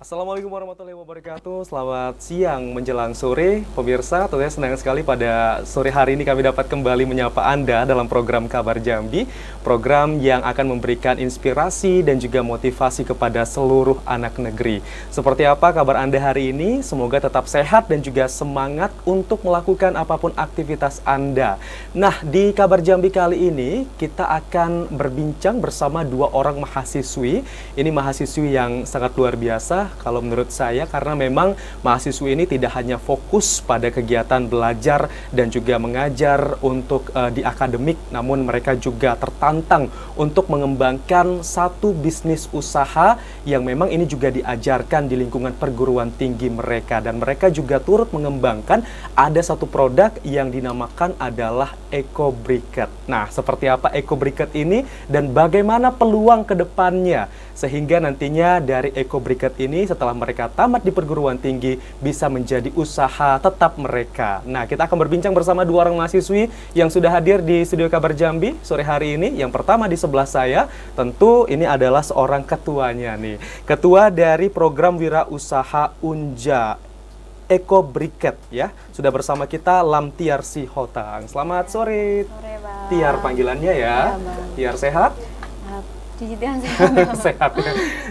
Assalamualaikum warahmatullahi wabarakatuh. Selamat siang menjelang sore, pemirsa. Tentunya senang sekali pada sore hari ini kami dapat kembali menyapa Anda dalam program Kabar Jambi, program yang akan memberikan inspirasi dan juga motivasi kepada seluruh anak negeri. Seperti apa kabar Anda hari ini? Semoga tetap sehat dan juga semangat untuk melakukan apapun aktivitas Anda. Nah, di Kabar Jambi kali ini kita akan berbincang bersama dua orang mahasiswi. Ini mahasiswi yang sangat luar biasa kalau menurut saya, karena memang mahasiswa ini tidak hanya fokus pada kegiatan belajar dan juga mengajar untuk di akademik, namun mereka juga tertantang untuk mengembangkan satu bisnis usaha yang memang ini juga diajarkan di lingkungan perguruan tinggi mereka, dan mereka juga turut mengembangkan ada satu produk yang dinamakan adalah Eco Briquette. Nah, seperti apa Eco Briquette ini dan bagaimana peluang ke depannya sehingga nantinya dari Eco Briquette ini setelah mereka tamat di perguruan tinggi bisa menjadi usaha tetap mereka. Nah, kita akan berbincang bersama dua orang mahasiswi yang sudah hadir di studio Kabar Jambi sore hari ini. Yang pertama di sebelah saya, tentu ini adalah seorang ketuanya nih. Ketua dari program wirausaha Unja Eco Briquette ya. Sudah bersama kita Lamtiar Sihotang. Selamat sore. Sore, Bang. Tiar panggilannya ya. Bang. Tiar sehat? Sehat. Sehat.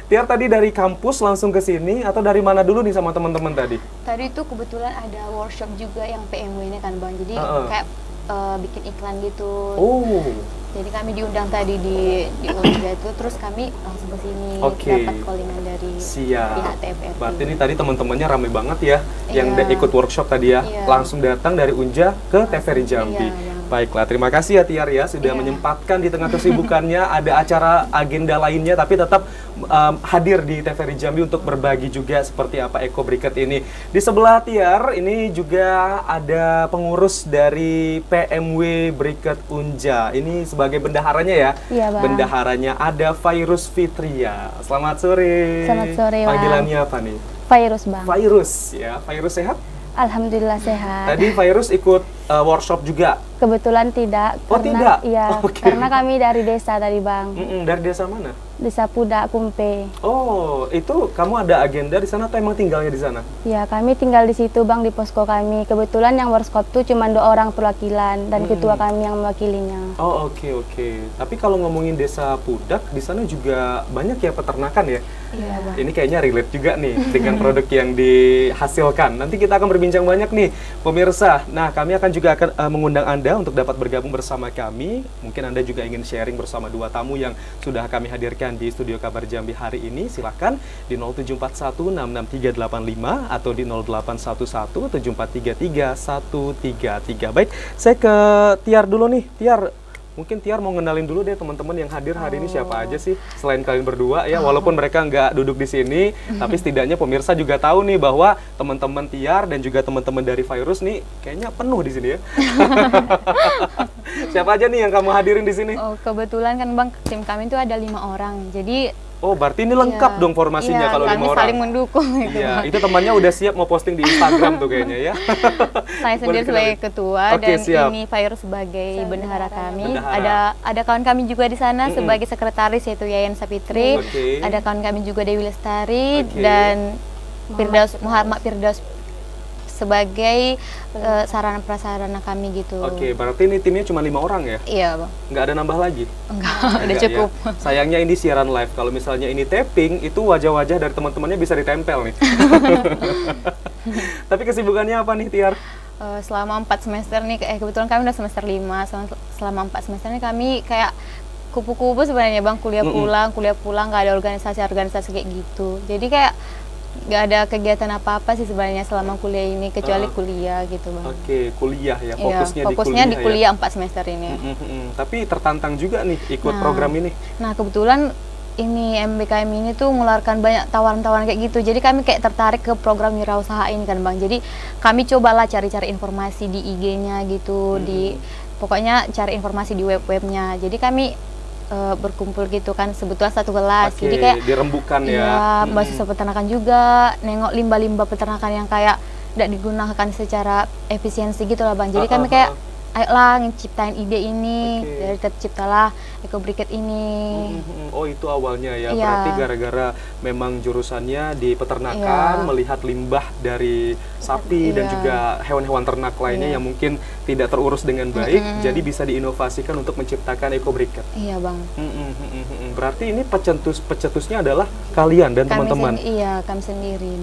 Tiar tadi dari kampus langsung ke sini atau dari mana dulu nih sama teman-teman tadi? Tadi itu kebetulan ada workshop juga yang PMW ini kan, Bang. Jadi kayak bikin iklan gitu. Oh. Jadi kami diundang tadi di Unja itu, terus kami langsung ke sini dapat callingan dari pihak TFRI. Berarti ini tadi teman-temannya ramai banget ya, yang Iya. ikut workshop tadi ya, Iya. langsung datang dari Unja ke TVRI Jambi. Iya, Baiklah, terima kasih ya Tiar ya sudah Iya. menyempatkan di tengah kesibukannya ada acara agenda lainnya tapi tetap hadir di TVRI Jambi untuk berbagi juga seperti apa Eco Briquette ini. Di sebelah Tiar ini juga ada pengurus dari PMW Briquette Unja. Ini sebagai bendaharanya ya. Iya, Bang. Bendaharanya ada Virus Fitria. Selamat sore. Selamat sore, Bang. Panggilannya apa nih? Virus, Bang. Virus ya. Virus sehat? Alhamdulillah sehat. Tadi Virus ikut workshop juga. Kebetulan tidak. Oh, tidak? Iya, Oke. karena kami dari desa tadi, Bang. Dari desa mana? Desa Pudak Kumpe. Oh, itu kamu ada agenda di sana atau emang tinggalnya di sana? Ya, kami tinggal di situ, Bang, di posko kami. Kebetulan yang workshop tuh cuma 2 orang perwakilan dan ketua kami yang mewakilinya. Oh, oke. Tapi kalau ngomongin desa Pudak, di sana juga banyak ya peternakan ya? Iya, Bang. Ini kayaknya relate juga nih dengan produk yang dihasilkan. Nanti kita akan berbincang banyak nih, pemirsa. Nah, kami akan juga mengundang Anda untuk dapat bergabung bersama kami. Mungkin Anda juga ingin sharing bersama dua tamu yang sudah kami hadirkan di studio Kabar Jambi hari ini. Silahkan di 0741663385 atau di 0811743333. Baik, saya ke Tiar dulu nih. Tiar, mungkin Tiar mau ngenalin dulu deh teman-teman yang hadir hari ini siapa aja sih selain kalian berdua ya, walaupun mereka nggak duduk di sini, tapi setidaknya pemirsa juga tahu nih bahwa teman-teman Tiar dan juga teman-teman dari Virus nih kayaknya penuh di sini ya. Siapa aja nih yang kamu hadirin di sini? Oh, kebetulan kan, Bang, tim kami itu ada 5 orang. Jadi Oh, berarti ini lengkap dong formasinya kalau 5 kami orang. saling mendukung gitu. Iya, Bang. itu temannya udah siap mau posting di Instagram tuh kayaknya ya. Saya sendiri sebagai ketua Oke, dan siap. ini Virus sebagai bendahara kami. Bendahara. Ada kawan kami juga di sana sebagai sekretaris yaitu Yayan Sapitri. Oke. Ada kawan kami juga Dewi Lestari Oke. dan Muhammad Firdaus sebagai sarana prasarana kami gitu. Oke, berarti ini timnya cuma 5 orang ya? Iya, Bang. Nggak ada nambah lagi? Enggak, udah Enggak, cukup. ya. Sayangnya ini siaran live. Kalau misalnya ini taping, itu wajah-wajah dari teman-temannya bisa ditempel nih. Tapi kesibukannya apa nih, Tiar? Selama 4 semester nih, kebetulan kami udah semester 5. Selama 4 semester nih kami kayak kupu-kupu sebenarnya, Bang, kuliah pulang, nggak ada organisasi kayak gitu. Jadi kayak nggak ada kegiatan apa-apa sih sebenarnya selama kuliah ini kecuali kuliah gitu, Bang. Oke, kuliah ya, Iya, fokusnya di kuliah 4 semester ini. Tapi tertantang juga nih ikut program ini. Nah, kebetulan ini MBKM ini tuh mengeluarkan banyak tawaran-tawaran kayak gitu. Jadi kami kayak tertarik ke program wirausaha ini kan, Bang. Jadi kami cobalah cari-cari informasi di IG-nya gitu, pokoknya cari informasi di web-webnya. Jadi kami berkumpul gitu kan, sebetulnya satu kelas. Oke, jadi kayak dirembukan ya. Iya, mahasiswa peternakan juga, nengok limbah-limbah peternakan yang kayak tidak digunakan secara efisiensi gitu lah, Bang. Jadi kami kayak ayolah ciptain ide ini, dari terciptalah Eco Briquette ini. Oh, itu awalnya ya. Iya. Berarti gara-gara memang jurusannya di peternakan, melihat limbah dari sapi dan juga hewan-hewan ternak lainnya yang mungkin tidak terurus dengan baik, jadi bisa diinovasikan untuk menciptakan eco briquette. Iya bang. Berarti ini pecetusnya adalah kalian dan teman-teman. Iya, kami sendiri.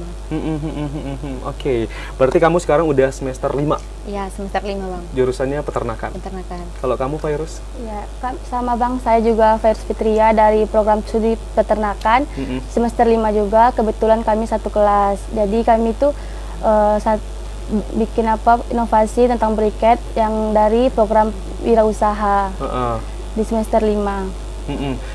Oke, berarti kamu sekarang udah semester 5? Iya, semester 5 bang. Jurusannya peternakan? Peternakan. Kalau kamu Fairuz? Ya, sama bang, saya juga Fairuz Fitria dari program studi peternakan. Semester 5 juga, kebetulan kami satu kelas. Jadi kami itu bikin inovasi tentang briquette yang dari program wirausaha di semester 5.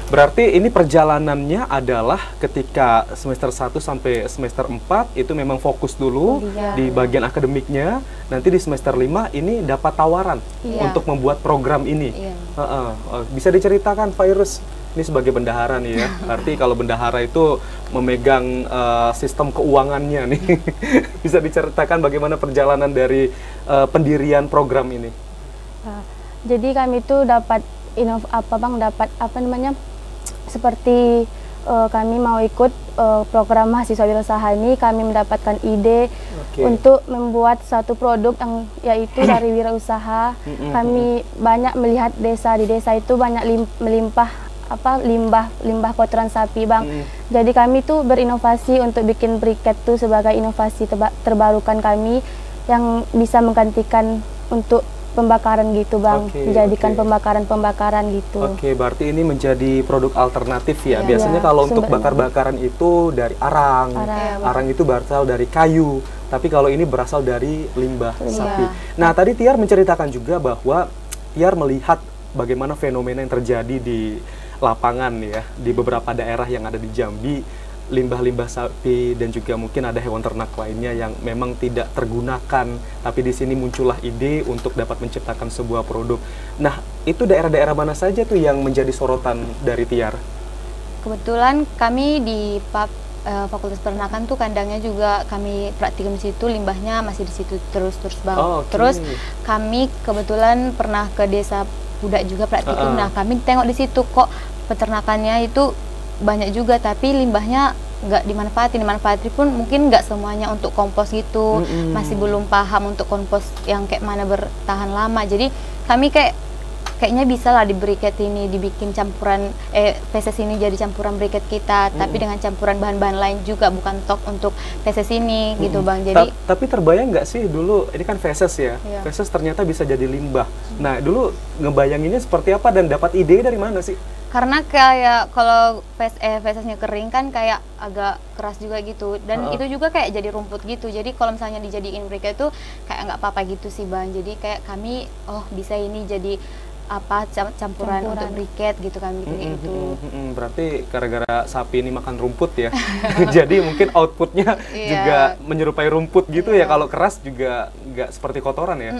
Berarti ini perjalanannya adalah ketika semester 1 sampai semester 4 itu memang fokus dulu di bagian akademiknya. Nanti di semester 5 ini dapat tawaran untuk membuat program ini. Bisa diceritakan Fairuz, ini sebagai bendahara nih ya. Arti kalau bendahara itu memegang sistem keuangannya nih. Bisa diceritakan bagaimana perjalanan dari pendirian program ini? Jadi kami itu dapat seperti kami mau ikut program mahasiswa wirausaha ini, kami mendapatkan ide untuk membuat satu produk yang yaitu dari wirausaha. Kami banyak melihat di desa itu banyak limbah kotoran sapi bang. Jadi kami tuh berinovasi untuk bikin briquette tuh sebagai inovasi terbarukan kami yang bisa menggantikan untuk pembakaran gitu bang, dijadikan pembakaran gitu. Berarti ini menjadi produk alternatif ya. Biasanya kalau untuk bakar-bakaran itu dari arang itu berasal dari kayu, tapi kalau ini berasal dari limbah sapi. Nah tadi Tiar menceritakan juga bahwa Tiar melihat bagaimana fenomena yang terjadi di lapangan ya, di beberapa daerah yang ada di Jambi, limbah-limbah sapi dan juga mungkin ada hewan ternak lainnya yang memang tidak tergunakan, tapi di sini muncullah ide untuk dapat menciptakan sebuah produk. Nah, itu daerah-daerah mana saja tuh yang menjadi sorotan dari Tiar? Kebetulan kami di Fakultas Peternakan tuh kandangnya juga kami praktikum di situ, limbahnya masih di situ terus bang. Terus kami kebetulan pernah ke desa Pudak juga praktikum. Nah, kami tengok di situ kok peternakannya itu banyak juga, tapi limbahnya nggak dimanfaati pun mungkin nggak semuanya untuk kompos gitu. Masih belum paham untuk kompos yang kayak mana bertahan lama. Jadi kami kayaknya bisa lah di briquette ini dibikin campuran feses ini jadi campuran briquette kita, tapi dengan campuran bahan-bahan lain juga, bukan tok untuk feses ini gitu bang. Jadi tapi terbayang nggak sih dulu ini kan feses ya, feses ternyata bisa jadi limbah. Nah dulu ngebayanginnya seperti apa dan dapat ide dari mana sih? Karena kayak kalau fesesnya kering kan kayak agak keras juga gitu, dan itu juga kayak jadi rumput gitu. Jadi kalau misalnya dijadiin briquette itu kayak nggak apa-apa gitu sih bang. Jadi kayak kami bisa ini jadi campuran untuk briquette gitu kan gitu. Berarti gara-gara sapi ini makan rumput ya. Jadi mungkin outputnya juga menyerupai rumput gitu ya. Kalau keras juga nggak seperti kotoran ya.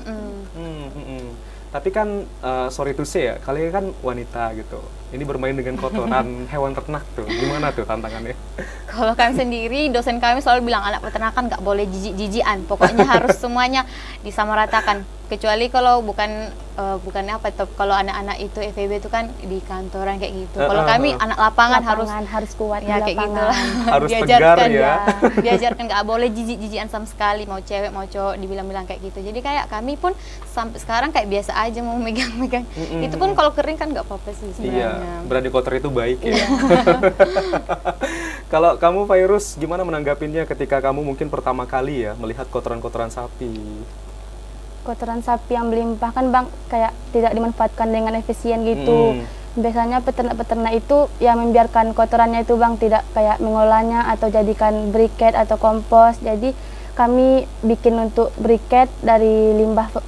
Tapi kan sorry to say ya, kalian kan wanita gitu. Ini bermain dengan kotoran hewan ternak tuh, gimana tuh tantangannya? Kalau kami sendiri, dosen kami selalu bilang anak peternakan nggak boleh jijik-jijian. Pokoknya harus semuanya disamaratakan. Kecuali kalau bukan kalau anak-anak itu FEB itu kan di kantoran kayak gitu. Kalau kami anak lapangan harus kuat ya kayak gitu lah. Harus tegar ya. Diajarkan nggak boleh jijik-jijian sama sekali, mau cewek mau cowok dibilang-bilang kayak gitu. Jadi kayak kami pun sampai sekarang kayak biasa aja mau megang-megang. Itu pun kalau kering kan nggak apa-apa sih sebenarnya. Berani kotor itu baik ya. Kalau kamu Fairuz gimana menanggapinya ketika kamu mungkin pertama kali ya melihat kotoran-kotoran sapi? Kotoran sapi yang melimpah kan bang, kayak tidak dimanfaatkan dengan efisien gitu. Biasanya peternak-peternak itu yang membiarkan kotorannya itu bang, tidak kayak mengolahnya atau jadikan briquette atau kompos. Jadi kami bikin untuk briquette dari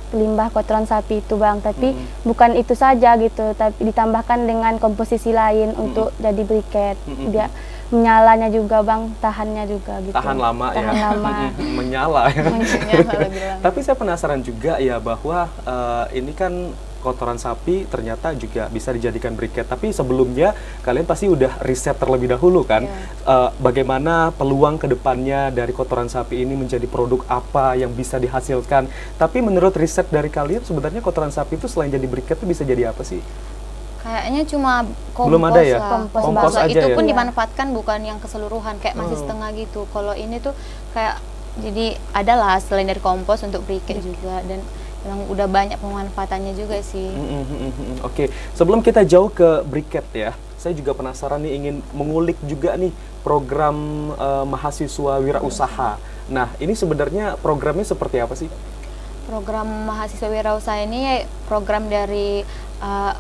limbah kotoran sapi itu bang, tapi bukan itu saja gitu, tapi ditambahkan dengan komposisi lain untuk jadi briquette. Dia menyalanya juga bang, tahannya juga gitu. Tahan lama tahan ya. Lama. Menyala ya. Tapi saya penasaran juga ya bahwa ini kan kotoran sapi ternyata juga bisa dijadikan briquette. Tapi sebelumnya kalian pasti udah riset terlebih dahulu kan, bagaimana peluang kedepannya dari kotoran sapi ini menjadi produk apa yang bisa dihasilkan. Tapi menurut riset dari kalian sebenarnya kotoran sapi itu selain jadi briquette itu bisa jadi apa sih? Kayaknya cuma kompos Belum ada ya? lah. Kompos lah. aja Itu ya? pun dimanfaatkan bukan yang keseluruhan, kayak masih setengah gitu. Kalau ini tuh kayak jadi adalah selain dari kompos untuk briquette juga, dan memang udah banyak pemanfaatannya juga sih. Oke, sebelum kita jauh ke briquette ya, saya juga penasaran nih, ingin mengulik juga nih program mahasiswa wirausaha. Nah, ini sebenarnya programnya seperti apa sih? Program mahasiswa wirausaha ini program dari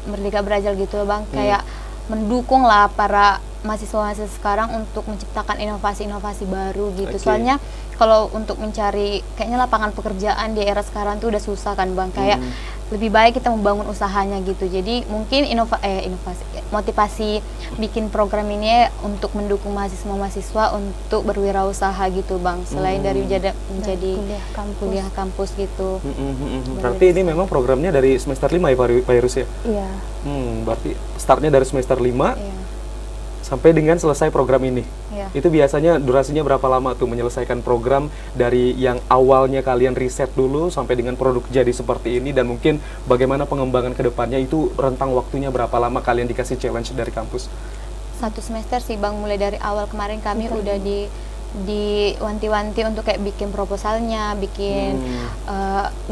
Merdeka Belajar gitu loh Bang, kayak mendukung lah para mahasiswa-mahasiswa sekarang untuk menciptakan inovasi-inovasi baru gitu. Soalnya kalau untuk mencari kayaknya lapangan pekerjaan di era sekarang tuh udah susah kan Bang, kayak lebih baik kita membangun usahanya gitu. Jadi mungkin inovasi motivasi bikin program ini untuk mendukung mahasiswa-mahasiswa untuk berwirausaha gitu Bang, selain dari menjadi kuliah kampus gitu. Berarti ini memang programnya dari semester 5 ya Pak Irus ya? Iya. Berarti startnya dari semester 5 sampai dengan selesai program ini. Itu biasanya durasinya berapa lama tuh menyelesaikan program dari yang awalnya kalian riset dulu sampai dengan produk jadi seperti ini, dan mungkin bagaimana pengembangan ke depannya, itu rentang waktunya berapa lama kalian dikasih challenge dari kampus? 1 semester sih Bang, mulai dari awal kemarin kami udah diwanti-wanti untuk kayak bikin proposalnya, bikin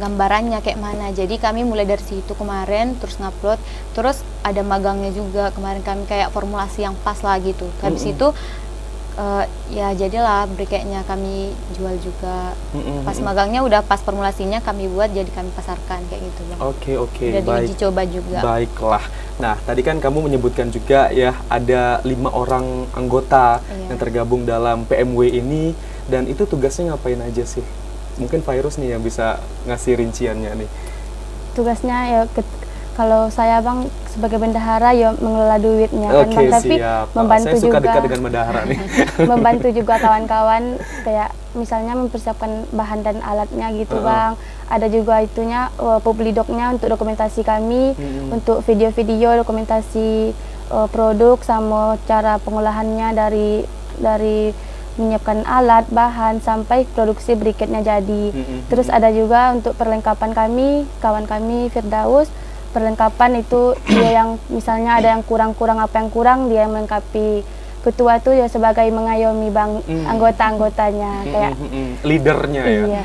gambarannya kayak mana. Jadi kami mulai dari situ kemarin, terus ngupload, terus ada magangnya juga kemarin, kami kayak formulasi yang pas lah gitu. Habis itu ya jadilah briquette-nya kami jual juga. Pas magangnya udah pas formulasinya kami buat, jadi kami pasarkan kayak gitu Bang. Oke, udah baik. diuji coba juga. Baiklah. Nah, tadi kan kamu menyebutkan juga ya ada 5 orang anggota yang tergabung dalam PMW ini, dan itu tugasnya ngapain aja sih? Mungkin Fairuz nih yang bisa ngasih rinciannya nih. Tugasnya ya kalau saya Bang sebagai bendahara ya mengelola duitnya kan Bang, tapi siap. membantu saya suka juga dekat dengan bendahara nih. membantu juga kawan-kawan kayak misalnya mempersiapkan bahan dan alatnya gitu Bang. Ada juga itunya publidoknya untuk dokumentasi kami, untuk video-video dokumentasi produk sama cara pengolahannya dari menyiapkan alat, bahan sampai produksi briquette-nya jadi. Terus ada juga untuk perlengkapan kami, kawan kami Firdaus, perlengkapan itu dia yang misalnya ada yang kurang apa yang kurang, dia yang melengkapi. Ketua tuh ya sebagai mengayomi Bang anggota-anggotanya, kayak leadernya ya, iya.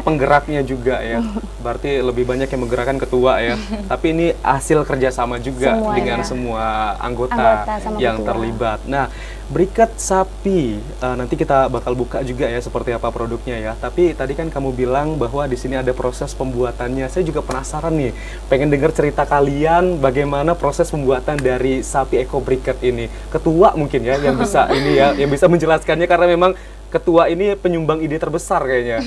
Penggeraknya juga ya. Berarti lebih banyak yang menggerakkan ketua ya. Tapi ini hasil kerjasama juga dengan semua anggota yang ketua terlibat. Nah, briquette sapi nanti kita bakal buka juga ya seperti apa produknya ya. Tapi tadi kan kamu bilang bahwa di sini ada proses pembuatannya. Saya juga penasaran nih, pengen dengar cerita kalian bagaimana proses pembuatan dari sapi eco briquette ini. Ketua mungkin ya yang bisa ini ya, yang bisa menjelaskannya, karena memang ketua ini penyumbang ide terbesar kayaknya.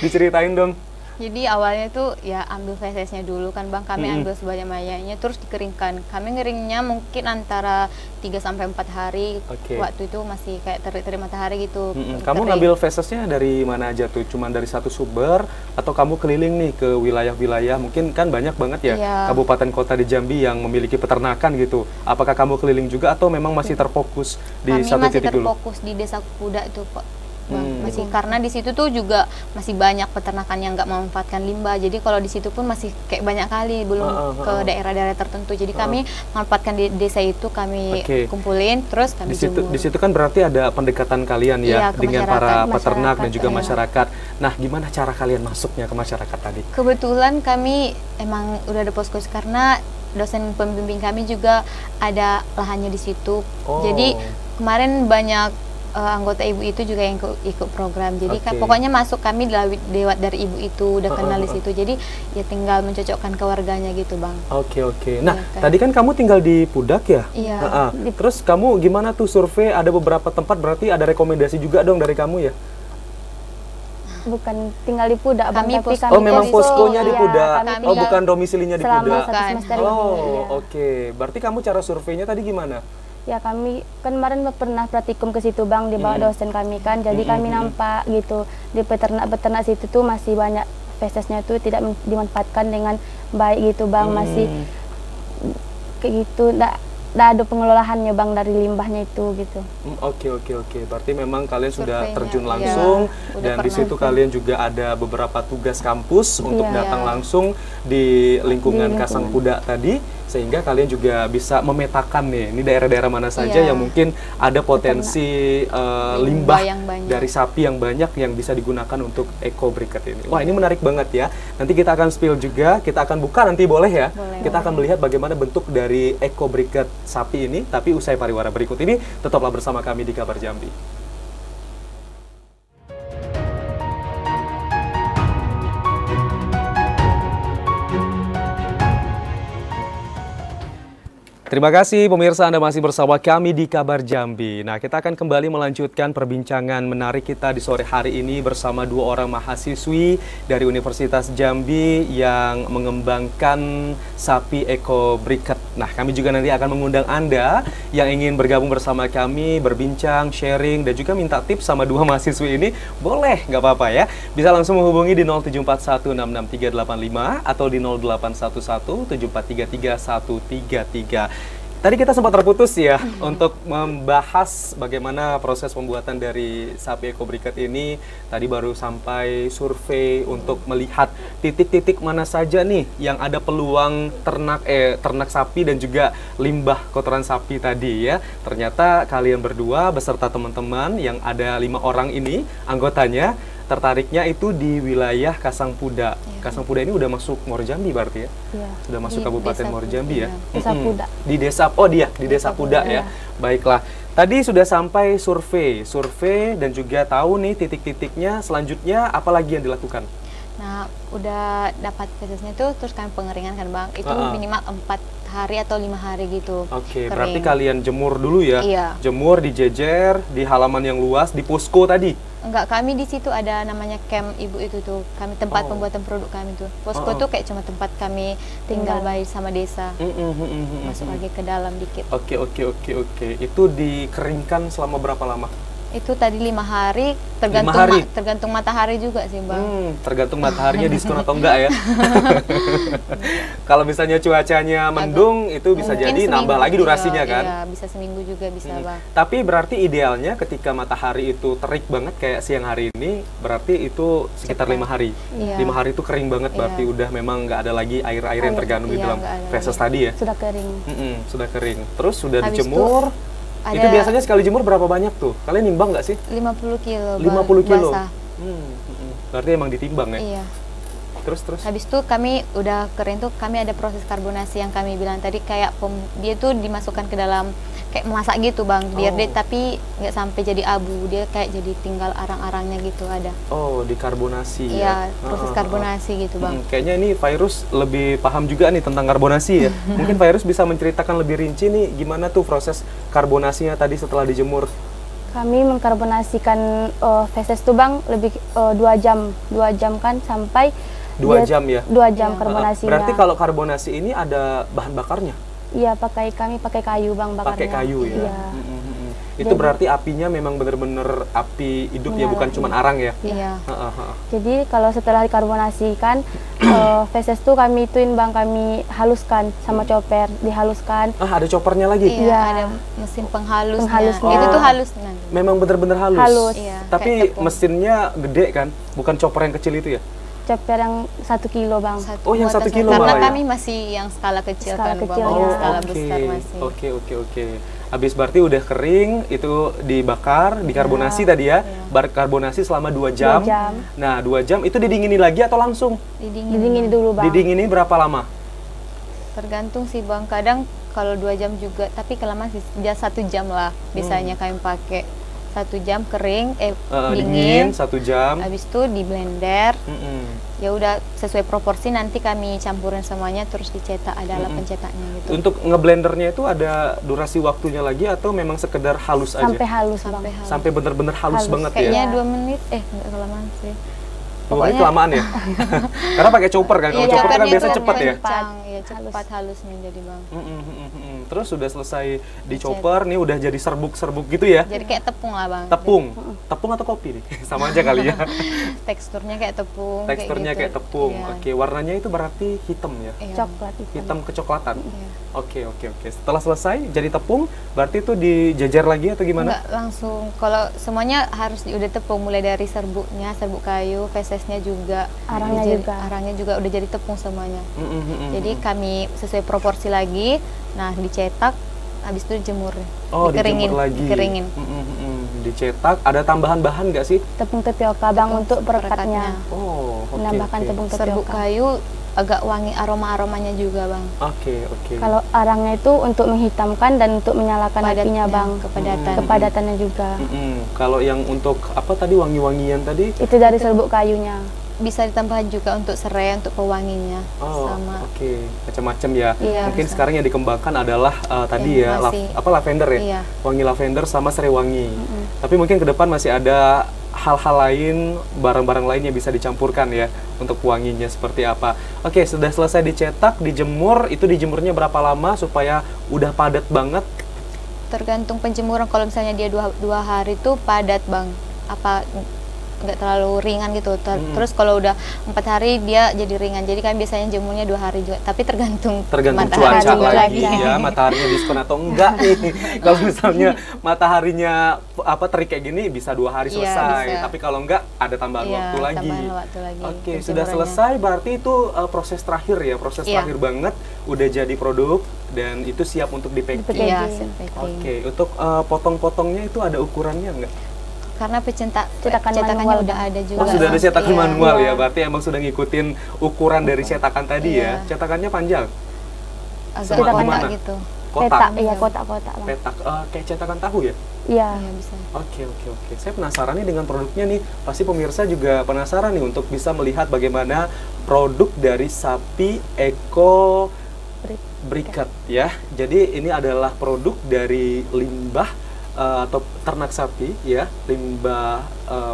Diceritain dong. Jadi awalnya tuh ya ambil fesesnya dulu kan Bang, kami ambil sebanyak-banyaknya terus dikeringkan. Kami ngeringnya mungkin antara 3-4 hari. Waktu itu masih kayak terik matahari gitu. Kamu ngambil fesesnya dari mana aja tuh? Cuman dari satu sumber atau kamu keliling nih ke wilayah-wilayah? Mungkin kan banyak banget ya kabupaten kota di Jambi yang memiliki peternakan gitu. Apakah kamu keliling juga atau memang masih terfokus di satu titik dulu? Kami masih terfokus di Desa Kuda itu Pak. Masih karena di situ tuh juga masih banyak peternakan yang nggak memanfaatkan limbah. Jadi kalau di situ pun masih kayak banyak kali belum ke daerah-daerah tertentu. Jadi kami memanfaatkan di desa itu, kami kumpulin terus kami jemur. Di situ kan berarti ada pendekatan kalian ya dengan para peternak dan juga masyarakat. Nah, gimana cara kalian masuknya ke masyarakat tadi? Kebetulan kami emang udah ada posko karena dosen pembimbing kami juga ada lahannya di situ. Jadi kemarin banyak anggota ibu itu juga yang ikut program. Jadi pokoknya masuk kami lewat dari ibu itu udah kenal di situ. Jadi ya tinggal mencocokkan ke warganya gitu Bang. Oke. Nah, tadi kan kamu tinggal di Pudak ya? Iya. Terus kamu gimana tuh survei? Ada beberapa tempat, berarti ada rekomendasi juga dong dari kamu ya? Bukan tinggal di Pudak Bang, tapi kami memang poskonya di Pudak. Bukan domisilinya di Pudak. Oke. Berarti kamu cara surveinya tadi gimana? Ya kami kan kemarin pernah praktikum ke situ Bang, di bawah dosen kami kan, jadi kami nampak gitu di peternak situ tuh masih banyak fesesnya tuh tidak dimanfaatkan dengan baik gitu Bang, masih kayak gitu, nggak ada pengelolaannya Bang dari limbahnya itu gitu. Oke. Berarti memang kalian sudah terjun langsung dan di situ kalian juga ada beberapa tugas kampus untuk datang langsung di lingkungan Kasang Kuda tadi sehingga kalian juga bisa memetakan nih, ini daerah-daerah mana saja Iya. yang mungkin ada potensi limbah yang banyak. dari sapi yang banyak yang bisa digunakan untuk eco briquette ini. Wah, ini menarik banget ya. Nanti kita akan spill juga, kita akan buka nanti, boleh ya? Boleh. Kita akan melihat bagaimana bentuk dari eco briquette sapi ini, tapi usai pariwara berikut ini, tetaplah bersama kami di Kabar Jambi. Terima kasih pemirsa, Anda masih bersama kami di Kabar Jambi. Nah, kita akan kembali melanjutkan perbincangan menarik kita di sore hari ini bersama dua orang mahasiswi dari Universitas Jambi yang mengembangkan sapi eco briquette. Nah, kami juga nanti akan mengundang Anda yang ingin bergabung bersama kami, berbincang, sharing, dan juga minta tips sama dua mahasiswi ini. Boleh, nggak apa-apa ya. Bisa langsung menghubungi di 0741666385 atau di 0811743333. Tadi kita sempat terputus ya untuk membahas bagaimana proses pembuatan dari sapi eco briquette ini. Tadi baru sampai survei untuk melihat titik-titik mana saja nih yang ada peluang ternak sapi dan juga limbah kotoran sapi tadi ya. Ternyata kalian berdua beserta teman-teman yang ada 5 orang ini anggotanya tertariknya itu di wilayah Kasangpuda. Ya. Kasangpuda ini udah masuk Muaro Jambi berarti ya? Iya. Sudah masuk Di Kabupaten Desa Muaro Jambi ya? Desa Puda. Di desa, di Desa Puda ya. Baiklah. Tadi sudah sampai survei dan juga tahu nih titik-titiknya. Selanjutnya apa lagi yang dilakukan? Nah, udah dapat fesesnya itu terus kami pengeringan kan Bang. Itu minimal 4 hari atau 5 hari gitu. Oke, kering. berarti kalian jemur dulu ya? Iya. Jemur, dijejer, di halaman yang luas, di posko tadi? Enggak, kami di situ ada namanya camp ibu itu tuh. Kami tempat pembuatan produk kami tuh. Posko tuh kayak cuma tempat kami tinggal baik sama desa. Masuk lagi ke dalam dikit. Oke. Itu dikeringkan selama berapa lama? Itu tadi 5 hari, 5 hari? tergantung matahari juga sih Bang. Tergantung mataharinya diskon atau enggak ya. Kalau misalnya cuacanya mendung, itu bisa Mungkin jadi seminggu, nambah lagi durasinya iya, kan? Iya, bisa seminggu juga bisa Bang. Tapi berarti idealnya ketika matahari itu terik banget kayak siang hari ini, berarti itu sekitar 5 hari. Iya. 5 hari itu kering banget, berarti udah memang nggak ada lagi air-air yang tergandung di iya, dalam nggak ada feses lagi. tadi ya? Sudah kering. Sudah kering. Terus sudah Habis dijemur. Itu biasanya sekali jemur berapa banyak tuh? Kalian nimbang nggak sih? 50 kilo 50 kilo? basah. Berarti emang ditimbang ya? Iya. Terus? Habis itu kami udah kering tuh, kami ada proses karbonasi yang kami bilang tadi, kayak dia tuh dimasukkan ke dalam kayak memasak gitu Bang, biar dia tapi nggak sampai jadi abu, dia kayak jadi tinggal arang-arangnya gitu ada. Oh, dikarbonasi Iya, ya? proses karbonasi gitu Bang. Kayaknya ini Virus lebih paham juga nih tentang karbonasi ya. Mungkin Virus bisa menceritakan lebih rinci nih gimana tuh proses karbonasinya tadi setelah dijemur. Kami mengkarbonasikan feses tuh Bang lebih 2 jam. 2 jam kan sampai 2 jam ya? 2 jam karbonasinya. Berarti kalau karbonasi ini ada bahan bakarnya? Iya, kami pakai kayu Bang bakarnya. Pakai kayu ya? Iya. Itu berarti apinya memang bener-bener api hidup ya, bukan cuma arang ya? Iya. Jadi kalau setelah dikarbonasikan, feses tuh kami ituin Bang, kami haluskan sama chopper, dihaluskan. Ada choppernya lagi? Iya, ada mesin penghalusnya. Penghalusnya. Itu tuh halus nanti. Memang bener-bener halus? Halus. Iya, Tapi kayak tepung. mesinnya gede kan? Bukan chopper yang kecil itu ya? Chopper yang 1 kilo Bang. Oh, yang 1 kilo Karena malah ya? kami masih yang skala kecil Skala kan kecil, Bang, ya. skala besar masih. Oke. Habis berarti udah kering, itu dibakar, dikarbonasi tadi ya. Karbonasi selama 2 jam. 2 jam. Nah, 2 jam itu didinginin lagi atau langsung? Didingin dulu Bang. Didinginin berapa lama? Tergantung sih Bang, kadang kalau 2 jam juga, tapi kelamaan sih 1 jam lah biasanya kami pakai. 1 jam kering, dingin, 1 jam. habis itu di blender. Ya udah sesuai proporsi, nanti kami campurin semuanya terus dicetak, ada alat pencetaknya gitu. Untuk ngeblendernya itu ada durasi waktunya lagi atau memang sekedar halus aja? Sampai halus Bang. Sampai halus. Sampai bener-bener halus Halus. banget Kayaknya ya? 2 menit, enggak kelamaan sih. 2 menit kelamaan ya? Karena pakai chopper kan? Kalau Iya, chopper kan choppernya biasa itu cepat ya? kencang, iya cepat halusnya jadi Bang. Terus sudah selesai di chopper, nih udah jadi serbuk-serbuk gitu ya? Jadi kayak tepung lah Bang. Tepung? Tepung atau kopi nih? Sama aja kali ya. Teksturnya kayak tepung. Teksturnya kayak gitu. tepung. Iya. Oke, warnanya itu berarti hitam ya? Iya. Coklat hitam. Hitam kecoklatan. Iya. Oke. Setelah selesai jadi tepung, berarti itu dijajar lagi atau gimana? Enggak langsung. Kalau semuanya harus udah tepung, mulai dari serbuknya, serbuk kayu, fesesnya juga, arangnya juga udah jadi tepung semuanya. Jadi kami sesuai proporsi lagi. Nah, dicetak, habis itu dijemur. Oh, dijemur lagi. Dikeringin. Dicetak. Ada tambahan bahan nggak sih? Tepung tapioka bang untuk perekatnya. Oh, oke. Menambahkan tepung Serbuk tapioka. kayu agak wangi, aromanya juga bang. Oke. Kalau arangnya itu untuk menghitamkan dan untuk menyalakan apinya bang. Kepadatannya juga. Kalau yang untuk apa tadi wangi-wangian tadi? Itu dari serbuk kayunya. Bisa ditambahkan juga untuk serai, untuk pewanginya. Sama. Oke. Macam-macam ya. Iya, Mungkin bisa. sekarang yang dikembangkan adalah tadi ya, lavender ya. Iya. Wangi lavender sama serai wangi. Tapi mungkin ke depan masih ada hal-hal lain, barang-barang lain yang bisa dicampurkan ya untuk wanginya seperti apa. Oke, sudah selesai dicetak, dijemur. Itu dijemurnya berapa lama supaya udah padat banget? Tergantung penjemuran. Kalau misalnya dia dua hari itu padat bang. Apa nggak terlalu ringan gitu. Terus kalau udah 4 hari dia jadi ringan. Jadi kan biasanya jemurnya 2 hari juga. Tapi tergantung cuaca lagi cuaca. ya, mataharinya diskon atau enggak nih. Kalau misalnya mataharinya terik kayak gini bisa 2 hari selesai. Bisa. Tapi kalau enggak ada tambahan waktu lagi. Oke, sudah selesai berarti itu proses terakhir ya, proses terakhir banget udah jadi produk dan itu siap untuk di packing. Iya, siap packing. Oke, untuk potong-potongnya itu ada ukurannya enggak? Karena cetakannya udah ada juga. Oh, sudah ada cetakan manual Iya. ya, berarti emang sudah ngikutin ukuran dari cetakan tadi ya. Cetakannya panjang? Agak gimana? kotak gitu. Petak, iya kotak-kotak bang. Petak, kayak cetakan tahu ya? Iya. Iya bisa. Oke. Saya penasaran nih dengan produknya nih. Pasti pemirsa juga penasaran nih untuk bisa melihat bagaimana produk dari sapi Eco Briket ya. Jadi ini adalah produk dari limbah atau ternak sapi ya, limbah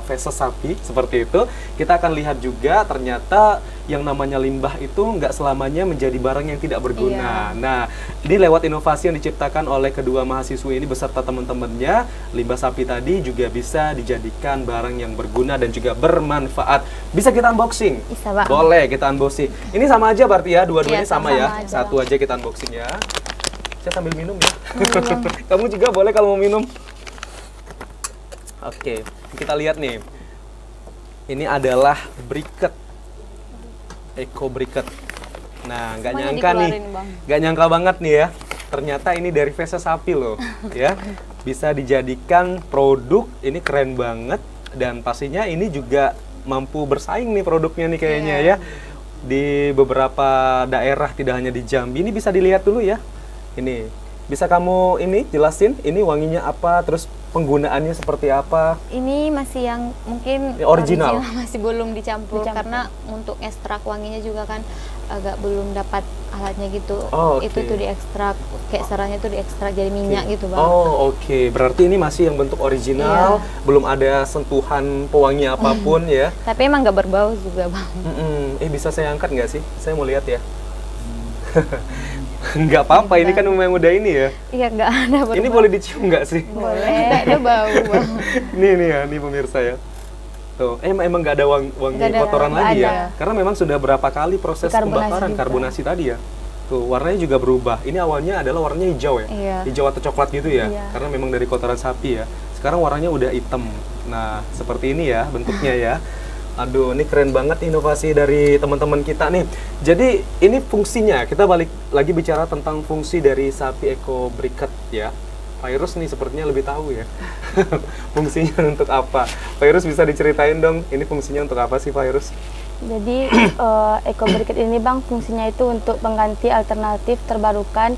feses sapi seperti itu. Kita akan lihat juga ternyata yang namanya limbah itu nggak selamanya menjadi barang yang tidak berguna. Nah, ini lewat inovasi yang diciptakan oleh kedua mahasiswa ini beserta teman-temannya, limbah sapi tadi juga bisa dijadikan barang yang berguna dan juga bermanfaat. Bisa kita unboxing? Bisa, Pak. Boleh kita unboxing. Ini sama aja berarti ya, dua-duanya sama ya. aja. Satu aja kita unboxing ya. Saya sambil minum ya. Kamu juga boleh kalau mau minum. Oke, kita lihat nih. Ini adalah briket. Eco Briket. Nah, nggak nyangka nih. Nggak nyangka banget nih ya. Ternyata ini dari feses sapi loh, ya. Bisa dijadikan produk, ini keren banget. Dan pastinya ini juga mampu bersaing nih produknya nih kayaknya ya. Di beberapa daerah, tidak hanya di Jambi. Ini bisa dilihat dulu ya. Ini bisa kamu ini jelasin ini wanginya apa, terus penggunaannya seperti apa? Ini masih yang mungkin original masih belum dicampur karena untuk ekstrak wanginya juga kan agak belum dapat alatnya gitu. Itu tuh diekstrak, kayak sarangnya tuh diekstrak jadi minyak gitu bang. Berarti ini masih yang bentuk original, belum ada sentuhan pewangi apapun ya. Tapi emang nggak berbau juga bang. Bisa saya angkat nggak sih? Saya mau lihat ya. Nggak apa-apa, ini kan memang udah ini ya. Iya, nggak ada berbau. Ini boleh dicium nggak sih? Boleh, ada bau bang. Nih ya, nih pemirsa ya. Tuh, emang nggak ada wangi kotoran lagi ya? Karena memang sudah berapa kali proses pembakaran, karbonasi tadi ya. Tuh, warnanya juga berubah. Ini awalnya adalah warnanya hijau ya? Hijau atau coklat gitu ya? Karena memang dari kotoran sapi ya. Sekarang warnanya udah hitam. Nah, seperti ini ya bentuknya ya. Aduh, ini keren banget inovasi dari teman-teman kita nih. Jadi ini fungsinya, kita balik lagi bicara tentang fungsi dari sapi Eco Briket ya. Virus nih sepertinya lebih tahu ya. Fungsinya untuk apa? Virus bisa diceritain dong, ini fungsinya untuk apa sih Virus? Jadi Eco Briket ini bang fungsinya itu untuk pengganti alternatif terbarukan.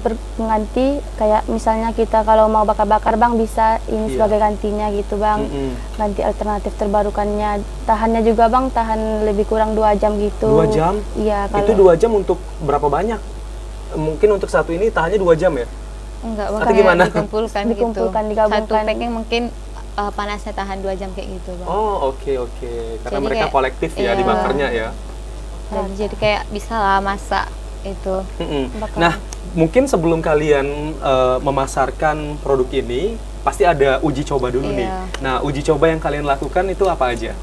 Pengganti kayak misalnya kita kalau mau bakar-bakar bang bisa ini sebagai gantinya gitu bang. Ganti alternatif terbarukannya. Tahannya juga bang, tahan lebih kurang 2 jam gitu. 2 jam? Iya. Itu 2 jam untuk berapa banyak? Mungkin untuk satu ini tahannya 2 jam ya? Enggak, atau gimana? Dikumpulkan digabungkan. Satu packing mungkin panasnya tahan 2 jam kayak gitu bang. Oke. Karena jadi mereka kayak, kolektif ya dibakarnya ya. Jadi kayak bisa lah masak itu. Nah, mungkin sebelum kalian memasarkan produk ini, pasti ada uji coba dulu nih. Iya. Nah, uji coba yang kalian lakukan itu apa aja?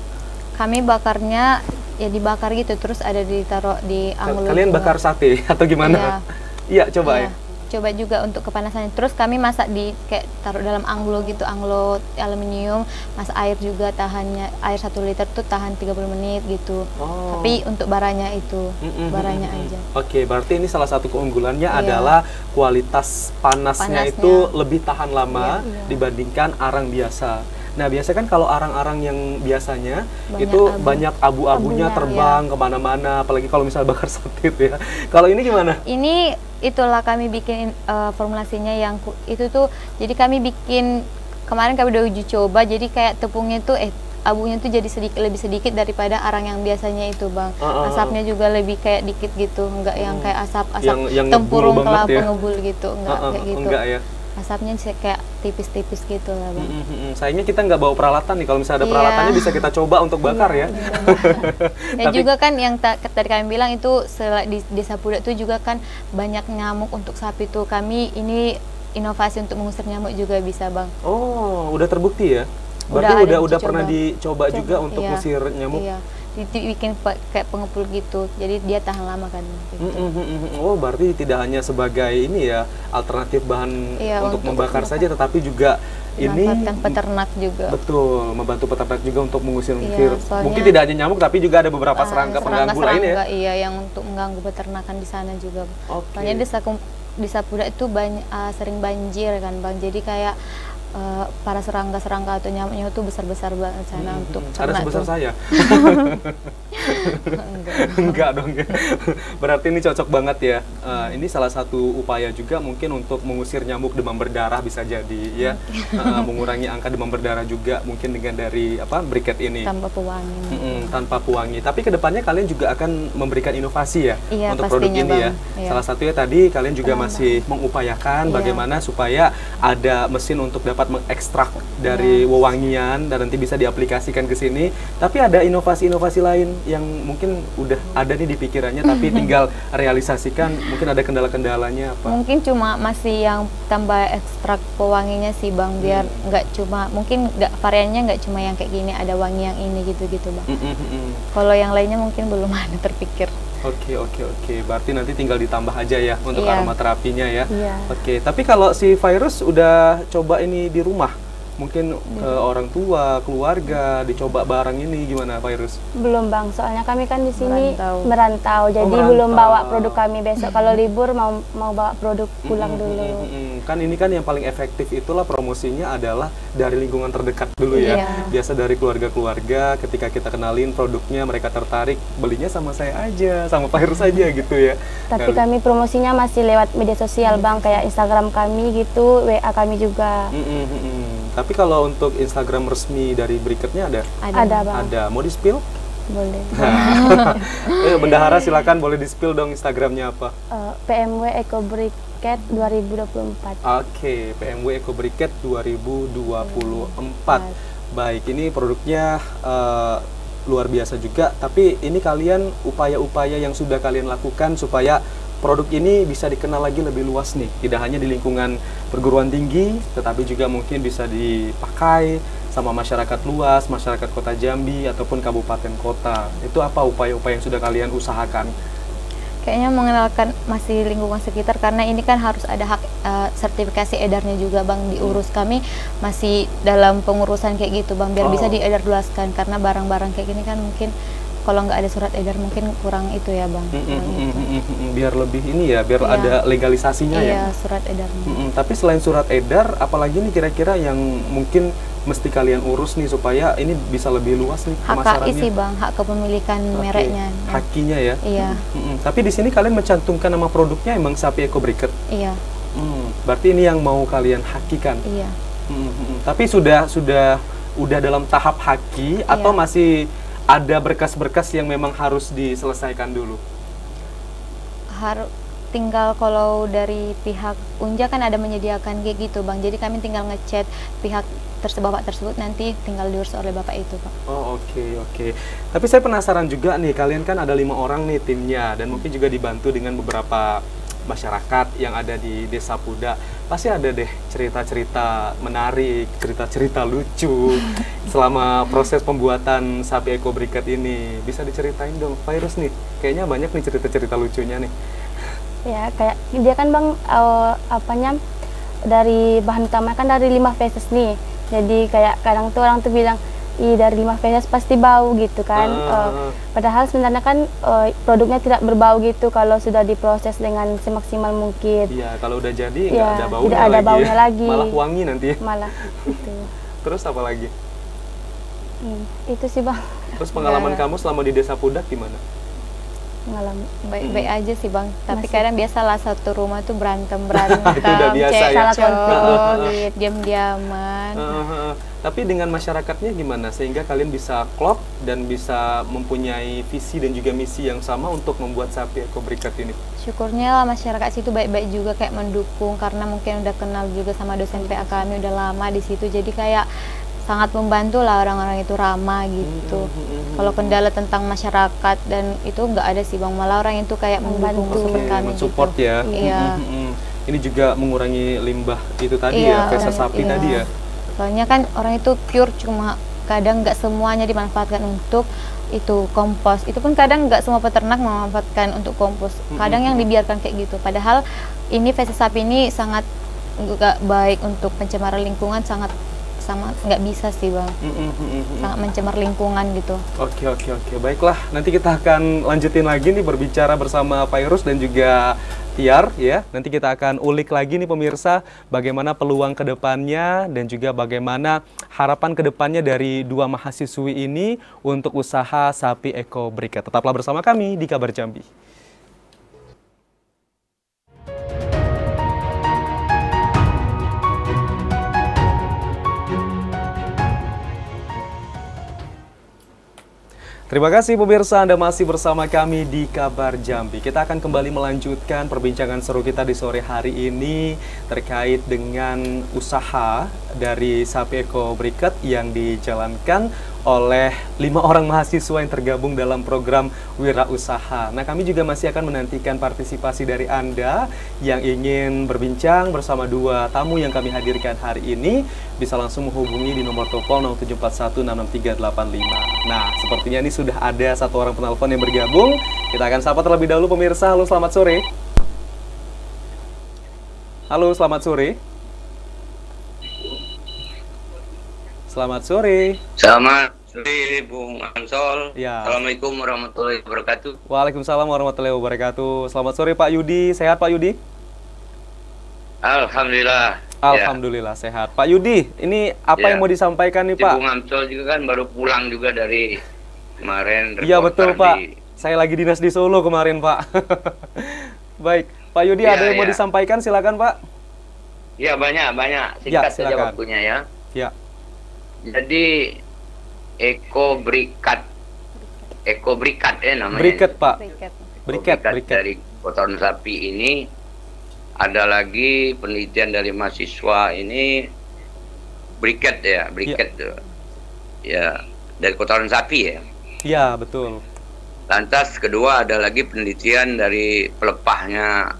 Kami bakarnya ya dibakar gitu, terus ada ditaruh di anglo. Kalian juga. bakar sate atau gimana? Iya, coba Iya. ya. Coba juga untuk kepanasannya. Terus kami masak di kayak taruh dalam anglo gitu, anglo aluminium, masak air juga, tahannya air 1 liter tuh tahan 30 menit gitu. Oh. Tapi untuk baranya itu, baranya aja. Oke, berarti ini salah satu keunggulannya Iya. adalah kualitas panasnya Panasnya. itu lebih tahan lama Iya. dibandingkan arang biasa. Nah, biasanya kan kalau arang-arang yang biasanya Banyak itu abu. banyak abu-abunya Abunya, terbang kemana-mana, apalagi kalau misalnya bakar sate itu ya. Kalau ini gimana? Ini itulah kami bikin formulasinya yang itu tuh. Jadi kami bikin kemarin kami udah uji coba. Jadi kayak tepungnya tuh abunya tuh jadi lebih sedikit daripada arang yang biasanya itu, Bang. Asapnya juga lebih kayak dikit gitu, enggak yang kayak asap Yang tempurung ngebul banget kelapa ya? ngebul gitu, enggak kayak gitu. Enggak ya. Asapnya kayak tipis-tipis gitu lah, Bang. Sayangnya kita nggak bawa peralatan nih. Kalau misalnya ada Iya. peralatannya bisa kita coba untuk bakar ya. Dan Tapi- juga kan yang tadi kami bilang itu di Desa Pudak itu juga kan banyak nyamuk untuk sapi tuh. Kami ini inovasi untuk mengusir nyamuk juga bisa, Bang. Oh, udah terbukti ya? Udah Berarti ada udah uji pernah coba. dicoba juga untuk Iya. ngusir nyamuk? Iya. Dibikin kayak pengepul gitu. Jadi dia tahan lama kan. Gitu. Oh, berarti tidak hanya sebagai ini ya, alternatif bahan Iya, untuk untuk membakar saja, tetapi juga ini Manfaatkan peternak juga. betul membantu peternak juga untuk mengusir Iya, soalnya- mungkin tidak hanya nyamuk, tapi juga ada beberapa serangga pengganggu lain ya. Iya, yang untuk mengganggu peternakan di sana juga. Oke. Soalnya Desa Pudak itu sering banjir kan, Bang. Jadi kayak para serangga-serangga atau nyamuk-nyamuk itu besar-besar banget sana untuk Ada ternak sebesar tuh. saya. Enggak. Enggak dong. Berarti ini cocok banget ya. Ini salah satu upaya juga mungkin untuk mengusir nyamuk demam berdarah bisa jadi ya. Mengurangi angka demam berdarah juga mungkin dengan dari briket ini. Tanpa pewangi. Tanpa pewangi. Tapi kedepannya kalian juga akan memberikan inovasi ya Iya, untuk produk pastinya, ini ya. Bang. Iya. Salah satunya tadi kalian juga masih mengupayakan Iya. bagaimana supaya ada mesin untuk dapat mengekstrak dari wewangian dan nanti bisa diaplikasikan ke sini. Tapi ada inovasi-inovasi lain yang mungkin udah ada nih di pikirannya tapi tinggal realisasikan. Mungkin ada kendala-kendalanya apa? Mungkin cuma masih yang tambah ekstrak pewanginya sih, Bang, biar nggak cuma mungkin variannya nggak cuma yang kayak gini, ada wangi yang ini gitu-gitu, Bang. Kalau yang lainnya mungkin belum ada terpikir. Oke. Berarti nanti tinggal ditambah aja ya untuk Iya. aromaterapinya ya. Iya. Oke, tapi kalau si virus udah coba ini di rumah, mungkin ke orang tua, keluarga, dicoba barang ini gimana virus? Belum, Bang, soalnya kami kan di sini Merantau. merantau, jadi merantau. belum bawa produk kami besok. Kalau libur mau bawa produk pulang dulu. Kan ini kan yang paling efektif itulah promosinya adalah dari lingkungan terdekat dulu ya. Iya. Biasa dari keluarga-keluarga, ketika kita kenalin produknya mereka tertarik, belinya sama saya aja, sama virus aja gitu ya. Tapi kami promosinya masih lewat media sosial, Bang, kayak Instagram kami gitu, WA kami juga. Tapi kalau untuk Instagram resmi dari Briquetnya ada? Ada, Bang. Ada. Mau di-spill? Boleh. Ayo, Bendahara silakan boleh di-spill dong Instagramnya apa? PMW Eco Briquet 2024. Oke, PMW Eco Briquet 2024. Baik, ini produknya luar biasa juga. Tapi ini kalian upaya-upaya yang sudah kalian lakukan supaya produk ini bisa dikenal lagi lebih luas nih. Tidak hanya di lingkungan perguruan tinggi, tetapi juga mungkin bisa dipakai sama masyarakat luas, masyarakat kota Jambi ataupun kabupaten kota. Itu apa upaya-upaya yang sudah kalian usahakan? Kayaknya mengenalkan masih lingkungan sekitar, karena ini kan harus ada hak sertifikasi edarnya juga, Bang, diurus. Kami masih dalam pengurusan kayak gitu, Bang, biar bisa diedar luaskan, karena barang-barang kayak gini kan mungkin kalau nggak ada surat edar mungkin kurang itu ya, Bang. Biar lebih ini ya, biar Iya. ada legalisasinya ya. Iya, surat edarnya. Tapi selain surat edar, apalagi nih kira-kira yang mungkin mesti kalian urus nih supaya ini bisa lebih luas nih Hak KI pemasarannya? sih, Bang, hak kepemilikan mereknya. Hakinya ya. Iya, Tapi di sini kalian mencantumkan nama produknya emang Sapi Eco Briquet. iya, Berarti ini yang mau kalian hakikan. iya. Tapi sudah dalam tahap haki atau Iya. masih ada berkas-berkas yang memang harus diselesaikan dulu? Tinggal kalau dari pihak Unja kan ada menyediakan kayak gitu, Bang. Jadi kami tinggal ngechat pihak bapak tersebut, nanti tinggal diurus oleh bapak itu, Pak. Oh, oke. Tapi saya penasaran juga nih, kalian kan ada 5 orang nih timnya dan mungkin juga dibantu dengan beberapa masyarakat yang ada di Desa Pudak. pasti ada deh cerita-cerita menarik, cerita-cerita lucu selama proses pembuatan sapi Eco Briquette ini. Bisa diceritain dong, Virus nih. Kayaknya banyak nih cerita-cerita lucunya nih. Ya, kayak dia kan Bang, apanya, dari bahan utama kan dari 5 feses nih. Jadi kayak kadang tuh orang tuh bilang, ih dari 5 feses pasti bau gitu kan. Padahal sebenarnya kan produknya tidak berbau gitu kalau sudah diproses dengan semaksimal mungkin. Iya, kalau udah jadi nggak Ya, ada baunya tidak ada lagi. baunya lagi. Malah wangi nanti. Malah itu. Terus apa lagi? Itu sih Bang, Terus pengalaman kamu selama di Desa Pudak gimana? pengalaman. Baik-baik aja sih Bang, tapi Masih. kadang biasalah satu rumah tuh berantem Itu udah biasa cek, ya. Salah cowok, diam-diaman. Tapi dengan masyarakatnya gimana sehingga kalian bisa klop dan bisa mempunyai visi dan juga misi yang sama untuk membuat sapi Eco Briquette ini? Syukurnya lah masyarakat situ baik-baik juga, kayak mendukung karena mungkin udah kenal juga sama dosen PA kami, udah lama di situ, jadi kayak sangat membantu lah, orang-orang itu ramah gitu. Kalau kendala tentang masyarakat dan itu nggak ada sih Bang, malah orang itu kayak mendukung, support kami mensupport gitu. ya. Iya. Ini juga mengurangi limbah itu tadi Iya, ya, feses sapi iya. tadi ya. Soalnya kan orang itu pure, cuma kadang nggak semuanya dimanfaatkan untuk itu kompos. Itu pun kadang nggak semua peternak memanfaatkan untuk kompos. Kadang yang dibiarkan kayak gitu. Padahal ini feses sapi ini sangat nggak baik untuk pencemaran lingkungan, sangat nggak bisa sih Bang. Sangat mencemar lingkungan gitu. Oke, baiklah. Nanti kita akan lanjutin lagi nih berbicara bersama Virus dan juga Tiar ya. Nanti kita akan ulik lagi nih pemirsa bagaimana peluang kedepannya dan juga bagaimana harapan kedepannya dari dua mahasiswi ini untuk usaha sapi Eco Briquette. Tetaplah bersama kami di Kabar Jambi. Terima kasih pemirsa, Anda masih bersama kami di Kabar Jambi. Kita akan kembali melanjutkan perbincangan seru kita di sore hari ini terkait dengan usaha dari sapi Eco Briquette yang dijalankan oleh 5 orang mahasiswa yang tergabung dalam program Wirausaha. Nah, kami juga masih akan menantikan partisipasi dari Anda yang ingin berbincang bersama dua tamu yang kami hadirkan hari ini. Bisa langsung menghubungi di nomor telepon 0741663385. Nah, sepertinya ini sudah ada satu orang penelpon yang bergabung. Kita akan sapa terlebih dahulu pemirsa. Halo, selamat sore. Halo, selamat sore. Selamat sore. Selamat sore, Bung Ansol. Ya. Assalamualaikum warahmatullahi wabarakatuh. Waalaikumsalam warahmatullahi wabarakatuh. Selamat sore Pak Yudi. Sehat Pak Yudi? Alhamdulillah. Alhamdulillah sehat. Pak Yudi, ini apa yang mau disampaikan nih Si Pak? Bung Ansol juga kan baru pulang juga dari kemarin. Iya betul reporter Pak. Saya lagi dinas di Solo kemarin Pak. Baik, Pak Yudi ada yang mau disampaikan, silakan Pak. Iya banyak. Ya, Singkat saja silakan. waktunya ya. Ya. Jadi Eco Briquette namanya. Briquette Pak. Briquette. Briquette. Dari kotoran sapi ini ada lagi penelitian dari mahasiswa ini briquette ya dari kotoran sapi ya. Iya betul. Lantas kedua ada lagi penelitian dari pelepahnya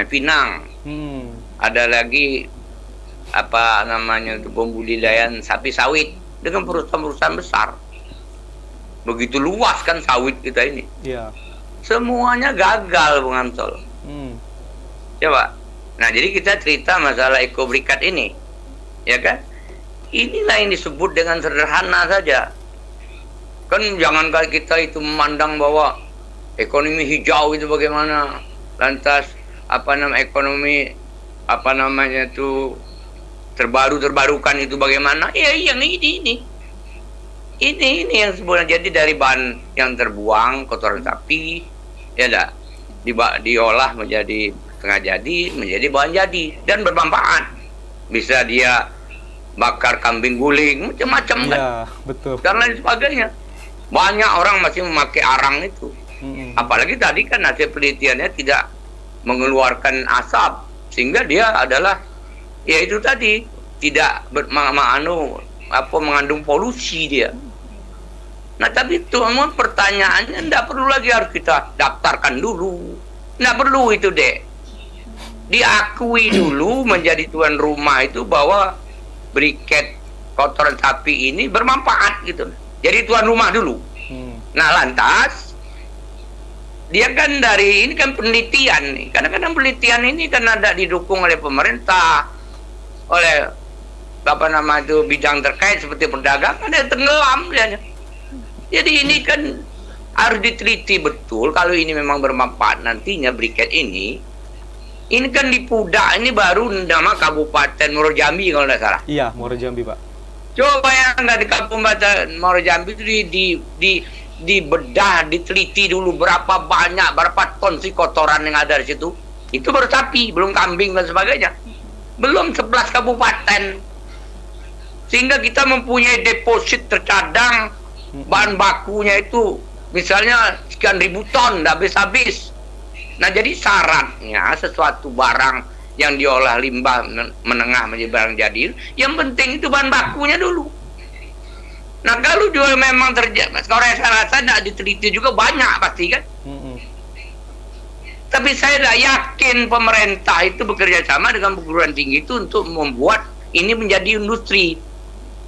pinang. Ada lagi pembudidayaan sapi sawit dengan perusahaan-perusahaan besar. Begitu luas kan sawit kita ini. Iya. Semuanya gagal, Bung Ansol. Coba. Nah, jadi kita cerita masalah Eco Briquette ini. Ya kan? Inilah yang disebut dengan sederhana saja. Kan jangan kali kita itu memandang bahwa ekonomi hijau itu bagaimana. Lantas ekonomi terbarukan itu bagaimana? Iya, ini yang sebenarnya jadi dari bahan yang terbuang kotoran sapi, ya enggak, diolah menjadi setengah jadi, menjadi bahan jadi dan bermanfaat. Bisa dia bakar kambing guling, macam-macam kan. Iya, betul. Dan lain sebagainya. Banyak orang masih memakai arang itu. Apalagi tadi kan hasil penelitiannya tidak mengeluarkan asap, sehingga dia adalah ya itu tadi tidak mengandung polusi dia. Nah, tapi teman pertanyaannya tidak perlu lagi harus kita daftarkan dulu. Tidak perlu itu, Dek. diakui dulu menjadi tuan rumah itu bahwa briket kotoran sapi ini bermanfaat gitu. Jadi tuan rumah dulu. Nah lantas dia kan dari ini kan penelitian nih. Kadang-kadang penelitian ini kan ada didukung oleh pemerintah, oleh apa nama itu bidang terkait seperti perdagangan, ada tenggelam dia. Jadi ini kan harus diteliti betul kalau ini memang bermanfaat nantinya briket ini. Ini kan di Pudak ini baru nama Kabupaten Muaro Jambi kalau tidak salah. Iya, Muaro Jambi, Pak. Coba yang di Kabupaten Muaro Jambi itu dibedah, diteliti dulu berapa banyak, berapa ton sih kotoran yang ada di situ. Itu baru sapi, belum kambing dan sebagainya. Belum 11 kabupaten. Sehingga kita mempunyai deposit tercadang bahan bakunya itu misalnya sekian ribu ton, tidak habis-habis. Nah jadi syaratnya sesuatu barang yang diolah limbah menengah menjadi barang jadi, yang penting itu bahan bakunya dulu. Nah kalau juga memang terjadi, kalau saya rasa tidak diteliti juga banyak pasti kan. Tapi saya tidak yakin pemerintah itu bekerja sama dengan perguruan tinggi itu untuk membuat ini menjadi industri.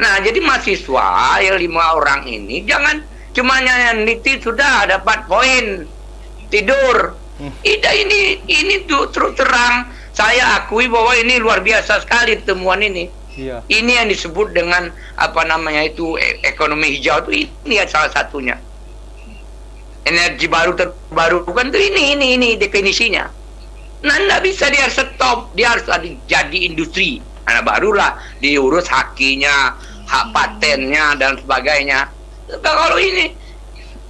Nah jadi mahasiswa yang 5 orang ini jangan cuma nyanyi sudah dapat poin tidur. Ini tuh terus terang saya akui bahwa ini luar biasa sekali temuan ini. Iya. Ini yang disebut dengan apa namanya itu ekonomi hijau itu ini ya salah satunya. Energi baru terbarukan tuh ini definisinya. Nah, nggak bisa dia stop, dia harus jadi industri. Nah, barulah diurus hakinya, hak patennya dan sebagainya. Kalau ini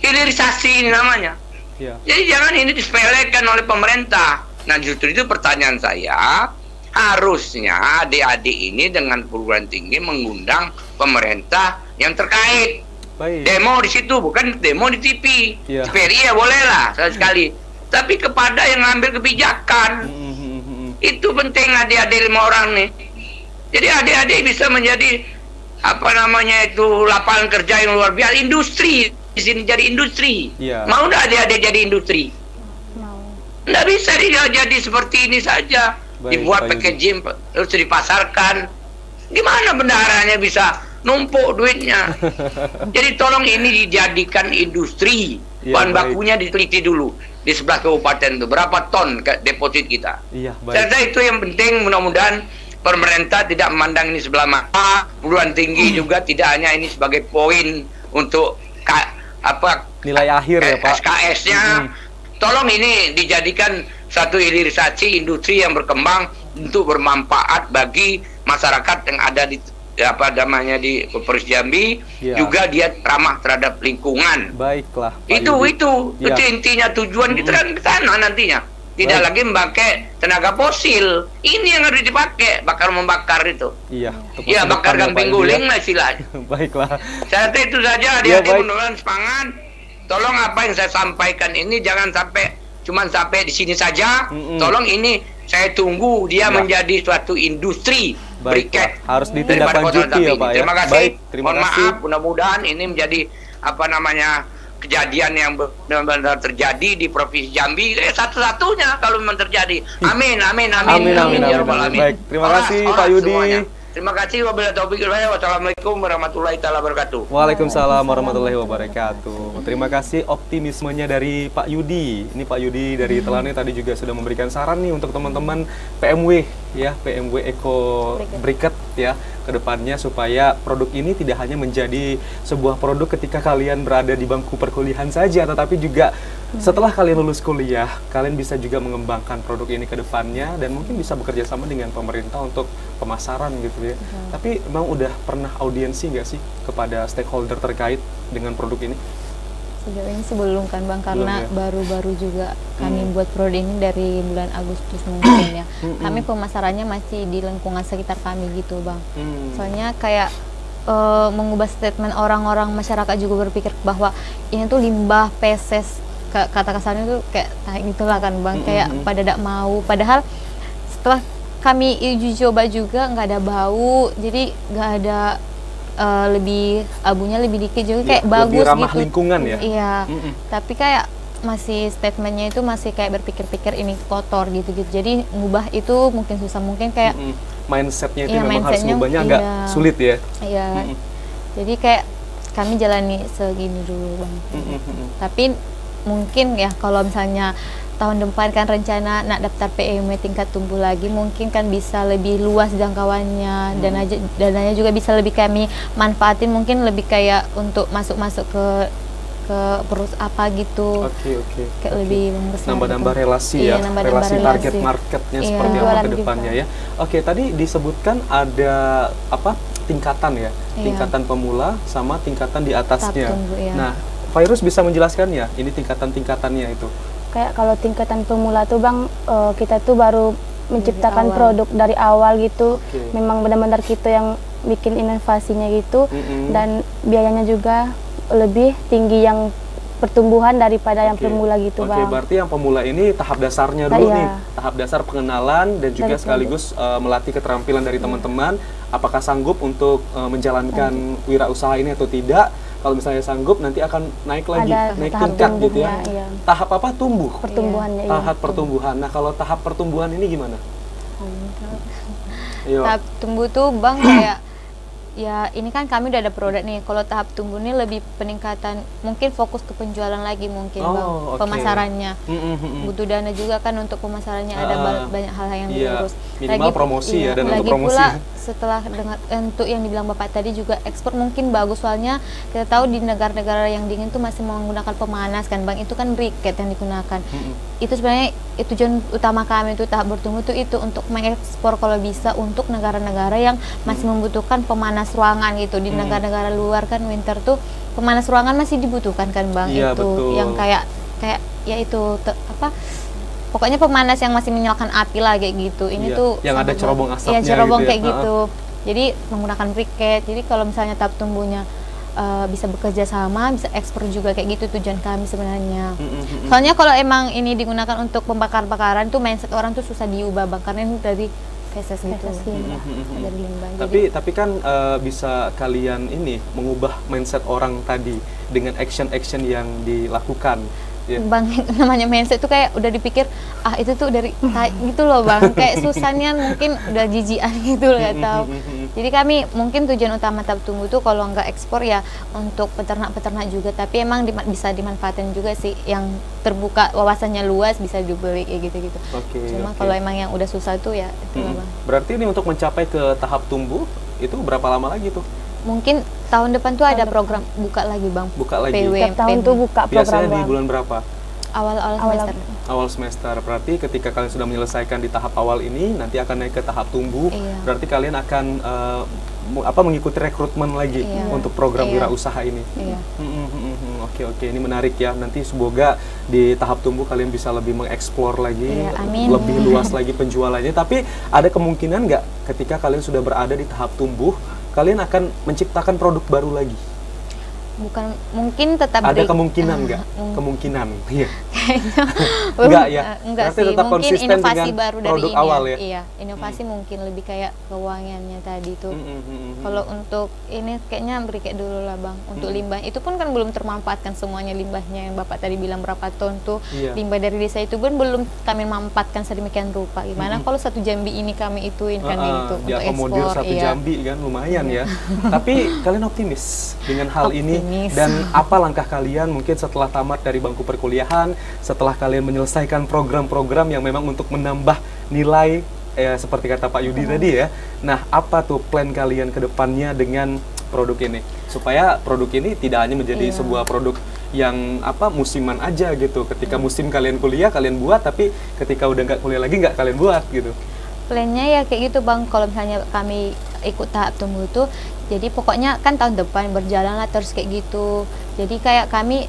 hilirisasi ini namanya. Ya. Jadi jangan ini disepelekan oleh pemerintah. Nah justru itu pertanyaan saya, harusnya adik-adik ini dengan perguruan tinggi mengundang pemerintah yang terkait. Baik. Demo di situ, bukan demo di TV. Ya. TVRI ya boleh lah sekali. Tapi kepada yang ngambil kebijakan, itu penting adik-adik 5 orang nih. Jadi adik-adik bisa menjadi apa namanya itu lapangan kerja yang luar biasa, industri. Di sini jadi industri. Ya. Mau nggak adik-adik jadi industri? Mau. Nggak bisa dia jadi seperti ini saja. Baik, dibuat packaging terus dipasarkan. Gimana bendaharanya bisa numpuk duitnya? Jadi tolong ini dijadikan industri. Ya, bahan bakunya diteliti dulu di 11 kabupaten itu berapa ton deposit kita. Iya, saya rasa itu yang penting. Mudah-mudahan pemerintah tidak memandang ini sebelah mata. Perguruan tinggi juga tidak hanya ini sebagai poin untuk nilai akhir ya Pak, SKS-nya. Tolong ini dijadikan satu hilirisasi industri yang berkembang untuk bermanfaat bagi masyarakat yang ada di apa namanya di Provinsi Jambi. Ya. Juga dia ramah terhadap lingkungan. Baiklah Pak itu ya. Itu intinya tujuan kita kan ke sana nantinya. Tidak lagi memakai tenaga fosil. Ini yang harus dipakai, membakar itu. Iya. Iya, bakar kambing guling lah istilahnya. Baiklah. Saya rasa itu saja. Dia mudah-mudahan semangat. Tolong apa yang saya sampaikan ini jangan sampai di sini saja. Tolong ini saya tunggu dia menjadi suatu industri. Briket. Harus ditindaklanjuti ya Pak ya. Terima kasih. Terima kasih. Maaf, mudah-mudahan ini menjadi apa namanya kejadian yang benar-benar terjadi di Provinsi Jambi, satu-satunya kalau memang terjadi. Amin. Baik, terima kasih Pak Yudi. Semuanya. Terima kasih. Wassalamualaikum warahmatullahi wabarakatuh. Waalaikumsalam warahmatullahi wabarakatuh. Terima kasih optimismenya dari Pak Yudi. Ini Pak Yudi dari Telane tadi juga sudah memberikan saran nih untuk teman-teman PMW ya, PMW Eco Briket ya, kedepannya supaya produk ini tidak hanya menjadi sebuah produk ketika kalian berada di bangku perkuliahan saja, tetapi juga setelah kalian lulus kuliah, kalian bisa juga mengembangkan produk ini ke depannya dan mungkin bisa bekerja sama dengan pemerintah untuk pemasaran gitu ya. Tapi emang udah pernah audiensi nggak sih kepada stakeholder terkait dengan produk ini? Sejauh ini sih belum kan Bang, karena baru-baru juga kami buat produk ini dari bulan Agustus mungkin ya. Kami pemasarannya masih di lingkungan sekitar kami gitu Bang. Soalnya kayak mengubah statement orang-orang masyarakat juga berpikir bahwa ini tuh limbah feses, kata kasarnya tuh kayak gitulah kan Bang, kayak pada tidak mau. Padahal setelah kami uji coba juga nggak ada bau, jadi nggak ada lebih abunya lebih dikit juga, kayak bagus lebih ramah gitu. Lingkungan ya. Iya. Tapi kayak masih statementnya itu masih kayak berpikir-pikir ini kotor gitu-gitu. Jadi ngubah itu mungkin susah, mungkin kayak mindsetnya itu iya, memang harus mindsetnya, ngubahnya agak iya. sulit ya. Iya. Jadi kayak kami jalani segini dulu Bang. Tapi mungkin ya kalau misalnya tahun depan kan rencana nak daftar PMW tingkat tumbuh lagi, mungkin kan bisa lebih luas jangkauannya, dananya juga bisa lebih kami manfaatin, mungkin lebih kayak untuk masuk-masuk ke perus apa gitu. Oke. Kayak lebih membesar. Nambah-nambah gitu. relasi Iya, ya, nambah-nambah relasi target marketnya Iya. seperti apa Jualan ke depannya juga. ya. Oke, tadi disebutkan ada apa? Tingkatan ya. Iya. Tingkatan pemula sama tingkatan di atasnya. Tahap tumbuh, iya. Nah, Virus bisa menjelaskan ya, ini tingkatan-tingkatannya itu. Kayak kalau tingkatan pemula tuh Bang, kita tuh baru menciptakan awal. produk dari awal gitu. Oke. Memang benar-benar kita yang bikin inovasinya gitu. Dan biayanya juga lebih tinggi yang pertumbuhan daripada yang pemula gitu Oke, Bang. berarti yang pemula ini tahap dasarnya dulu nih, tahap dasar pengenalan dan juga Dari sekaligus melatih keterampilan dari teman-teman, apakah sanggup untuk menjalankan wirausaha ini atau tidak. Kalau misalnya sanggup, nanti akan naik lagi, Ada naik tahap tingkat gitu ya. tumbuhnya, iya. Tahap apa? Tumbuh. Pertumbuhannya iya. Tahap pertumbuhan. Nah, kalau tahap pertumbuhan ini gimana? Ayo. Tahap tumbuh tuh Bang kayak ya ini kan kami udah ada produk nih. Kalau tahap tumbuh ini lebih peningkatan, mungkin fokus ke penjualan lagi mungkin Bang. oke. Pemasarannya. Butuh dana juga kan untuk pemasarannya, ada banyak hal yang iya, diurus. minimal promosi ya, dan untuk lagi promosi. pula setelah dengar untuk yang dibilang Bapak tadi juga ekspor mungkin bagus, soalnya kita tahu di negara-negara yang dingin tuh masih menggunakan pemanas kan Bang. Itu kan briquette yang digunakan. Itu sebenarnya tujuan utama kami itu tahap bertumbuh tuh itu untuk mengekspor kalau bisa untuk negara-negara yang masih membutuhkan pemanas ruangan gitu. Di negara-negara luar kan winter tuh pemanas ruangan masih dibutuhkan kan Bang. Iya, Itu betul. yang kayak ya itu apa pokoknya pemanas yang masih menyalakan api lah kayak gitu. Ini Iya, tuh yang ada sangat cerobong bagus. asapnya Iya, cerobong gitu ya. kayak gitu. Jadi menggunakan briquette. Jadi kalau misalnya tahap tumbuhnya bisa bekerja sama, bisa ekspor juga kayak gitu tujuan kami sebenarnya. Soalnya kalau emang ini digunakan untuk pembakar-bakaran tuh mindset orang tuh susah diubah Bang, karena ini dari feses gitu. Dari limbah. Tapi kan bisa kalian ini mengubah mindset orang tadi dengan action-action yang dilakukan. Ya. Bang, namanya mindset tuh kayak udah dipikir itu tuh dari gitu loh Bang, kayak susahnya mungkin udah jijian gitu loh, nggak tahu. Jadi kami mungkin tujuan utama tahap tumbuh tuh kalau nggak ekspor ya untuk peternak-peternak juga, tapi emang bisa dimanfaatkan juga sih, yang terbuka wawasannya luas bisa dibeli kayak gitu-gitu. Cuma kalau emang yang udah susah tuh ya itu lah Bang. Berarti ini untuk mencapai ke tahap tumbuh itu berapa lama lagi tuh? Mungkin tahun depan tuh ada program buka lagi Bang. Buka lagi. Tiap tahun tuh buka program Biasanya di Bang. bulan berapa? Awal semester. Awal semester. Berarti ketika kalian sudah menyelesaikan di tahap awal ini, nanti akan naik ke tahap tumbuh. Iya. Berarti kalian akan mengikuti rekrutmen lagi untuk program wirausaha ini. Iya. Oke, ini menarik ya. Nanti semoga di tahap tumbuh kalian bisa lebih mengeksplor lagi, Iya, amin. lebih luas lagi penjualannya. Tapi ada kemungkinan nggak ketika kalian sudah berada di tahap tumbuh, kalian akan menciptakan produk baru lagi? Bukan, mungkin tetap Ada kemungkinan nggak? Kemungkinan, iya. Enggak ya? Enggak Berarti sih, tetap mungkin konsisten inovasi dengan baru dari produk ini awal ya? Iya, inovasi mungkin lebih kayak kewangiannya tadi tuh. Kalau untuk ini kayaknya briquette dulu lah Bang. Untuk limbah itu pun kan belum termanfaatkan semuanya limbahnya yang Bapak tadi bilang berapa ton tuh. Iya. Limbah dari desa itu pun belum kami manfaatkan sedemikian rupa. Gimana kalau satu Jambi ini kami ituin kan gitu untuk diakomodir ekspor. satu Iya. Jambi kan lumayan ya. Tapi kalian optimis dengan hal ini, Optimis. dan apa langkah kalian mungkin setelah tamat dari bangku perkuliahan, setelah kalian menyelesaikan program-program yang memang untuk menambah nilai seperti kata Pak Yudi tadi ya. Nah, apa tuh plan kalian ke depannya dengan produk ini supaya produk ini tidak hanya menjadi sebuah produk yang musiman aja gitu. Ketika musim kalian kuliah kalian buat, tapi ketika udah nggak kuliah lagi nggak kalian buat gitu. Plannya ya kayak gitu Bang, kalau misalnya kami ikut tahap tumbuh tuh, jadi pokoknya kan tahun depan berjalan lah terus kayak gitu. Jadi kayak kami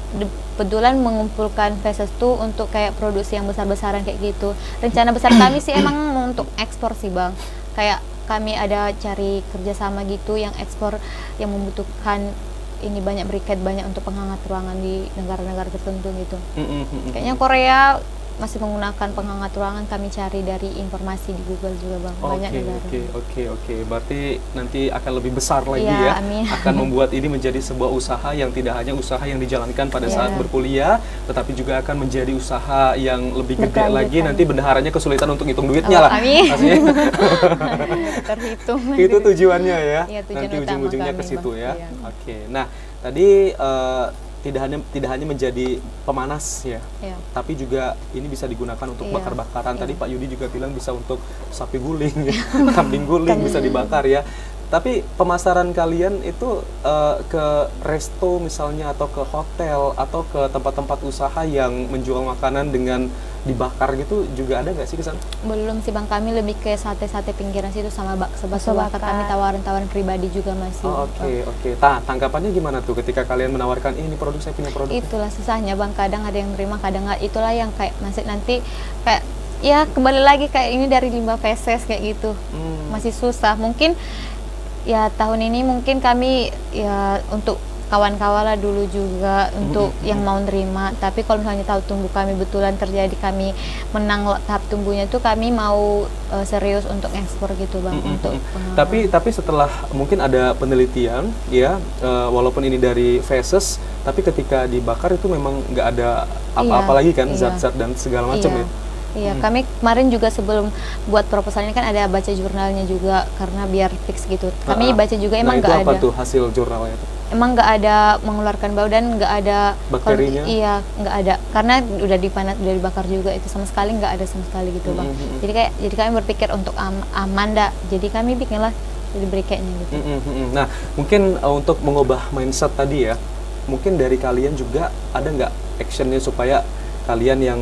kebetulan mengumpulkan feses tuh untuk kayak produksi yang besar-besaran kayak gitu. Rencana besar kami sih emang untuk ekspor sih Bang. Kayak kami ada cari kerjasama gitu yang ekspor, yang membutuhkan ini banyak briquette, banyak untuk penghangat ruangan di negara-negara tertentu gitu. Kayaknya Korea masih menggunakan penghangat ruangan, kami cari dari informasi di Google juga Bang. Banyak negara. Oke. Berarti nanti akan lebih besar lagi ya, ya. Amin. Akan membuat ini menjadi sebuah usaha yang tidak hanya usaha yang dijalankan pada saat berkuliah, tetapi juga akan menjadi usaha yang lebih gede lagi. Nanti bendaharanya kesulitan untuk hitung duitnya lah. Amin. Terhitung. Itu tujuannya ya. Iya, tujuan nanti ujung-ujungnya ke situ ya. Iya. Oke. Nah, tadi tidak hanya menjadi pemanas ya, tapi juga ini bisa digunakan untuk bakar-bakaran. Tadi Pak Yudi juga bilang bisa untuk sapi guling, kambing guling bisa dibakar ya. Tapi pemasaran kalian itu ke resto misalnya, atau ke hotel, atau ke tempat-tempat usaha yang menjual makanan dengan dibakar gitu juga ada nggak sih kesan? Belum sih Bang, kami lebih ke sate-sate pinggiran situ sama bakso bakar. Kami tawaran-tawaran pribadi juga masih. Oke. Tanggapannya gimana tuh ketika kalian menawarkan ini produk, saya punya produk? Itulah susahnya Bang, kadang ada yang terima, kadang nggak. Itulah yang kayak masih nanti kayak ya kembali lagi kayak ini dari limbah feses kayak gitu. Masih susah. Mungkin ya tahun ini mungkin kami ya untuk kawan-kawan lah dulu juga untuk yang mau nerima, tapi kalau misalnya tahu tunggu kami betulan terjadi kami menang tahap tunggunya itu kami mau serius untuk ekspor gitu Bang. Untuk tapi setelah mungkin ada penelitian ya, walaupun ini dari feses, tapi ketika dibakar itu memang nggak ada apa-apa lagi kan, zat-zat dan segala macam ya. Iya, kami kemarin juga sebelum buat proposal ini kan ada baca jurnalnya juga, karena biar fix gitu. Kami baca juga emang nggak ada. Apa tuh hasil jurnalnya itu? Emang nggak ada mengeluarkan bau dan nggak ada bakterinya? Iya, nggak ada. Karena udah dipanas, udah dibakar juga, itu sama sekali nggak ada sama sekali gitu Bang. Jadi kami berpikir untuk aman dah. Jadi kami bikinlah jadi briketnya gitu. Nah, mungkin untuk mengubah mindset tadi ya, mungkin dari kalian juga ada nggak actionnya supaya kalian yang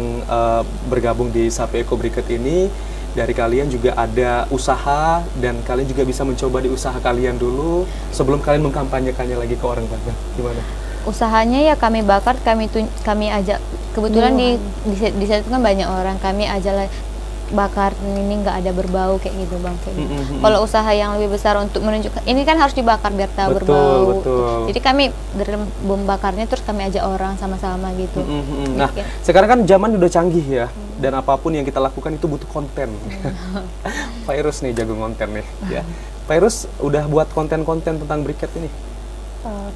bergabung di Sapi Eco Briquette ini, dari kalian juga ada usaha dan kalian juga bisa mencoba di usaha kalian dulu sebelum kalian mengkampanyekannya lagi ke orang banyak. Gimana? Usahanya ya kami bakar, kami ajak, kebetulan di situ kan banyak orang, kami ajak bakar ini nggak ada berbau kayak gitu Bang. Kalau usaha yang lebih besar untuk menunjukkan ini kan harus dibakar biar tak berbau. Jadi kami dari bom bakarnya terus kami ajak orang sama-sama gitu. Nah, sekarang kan zaman udah canggih ya, dan apapun yang kita lakukan itu butuh konten. Pak Irus nih jago konten nih ya. Pak Irus udah buat konten-konten tentang briket ini?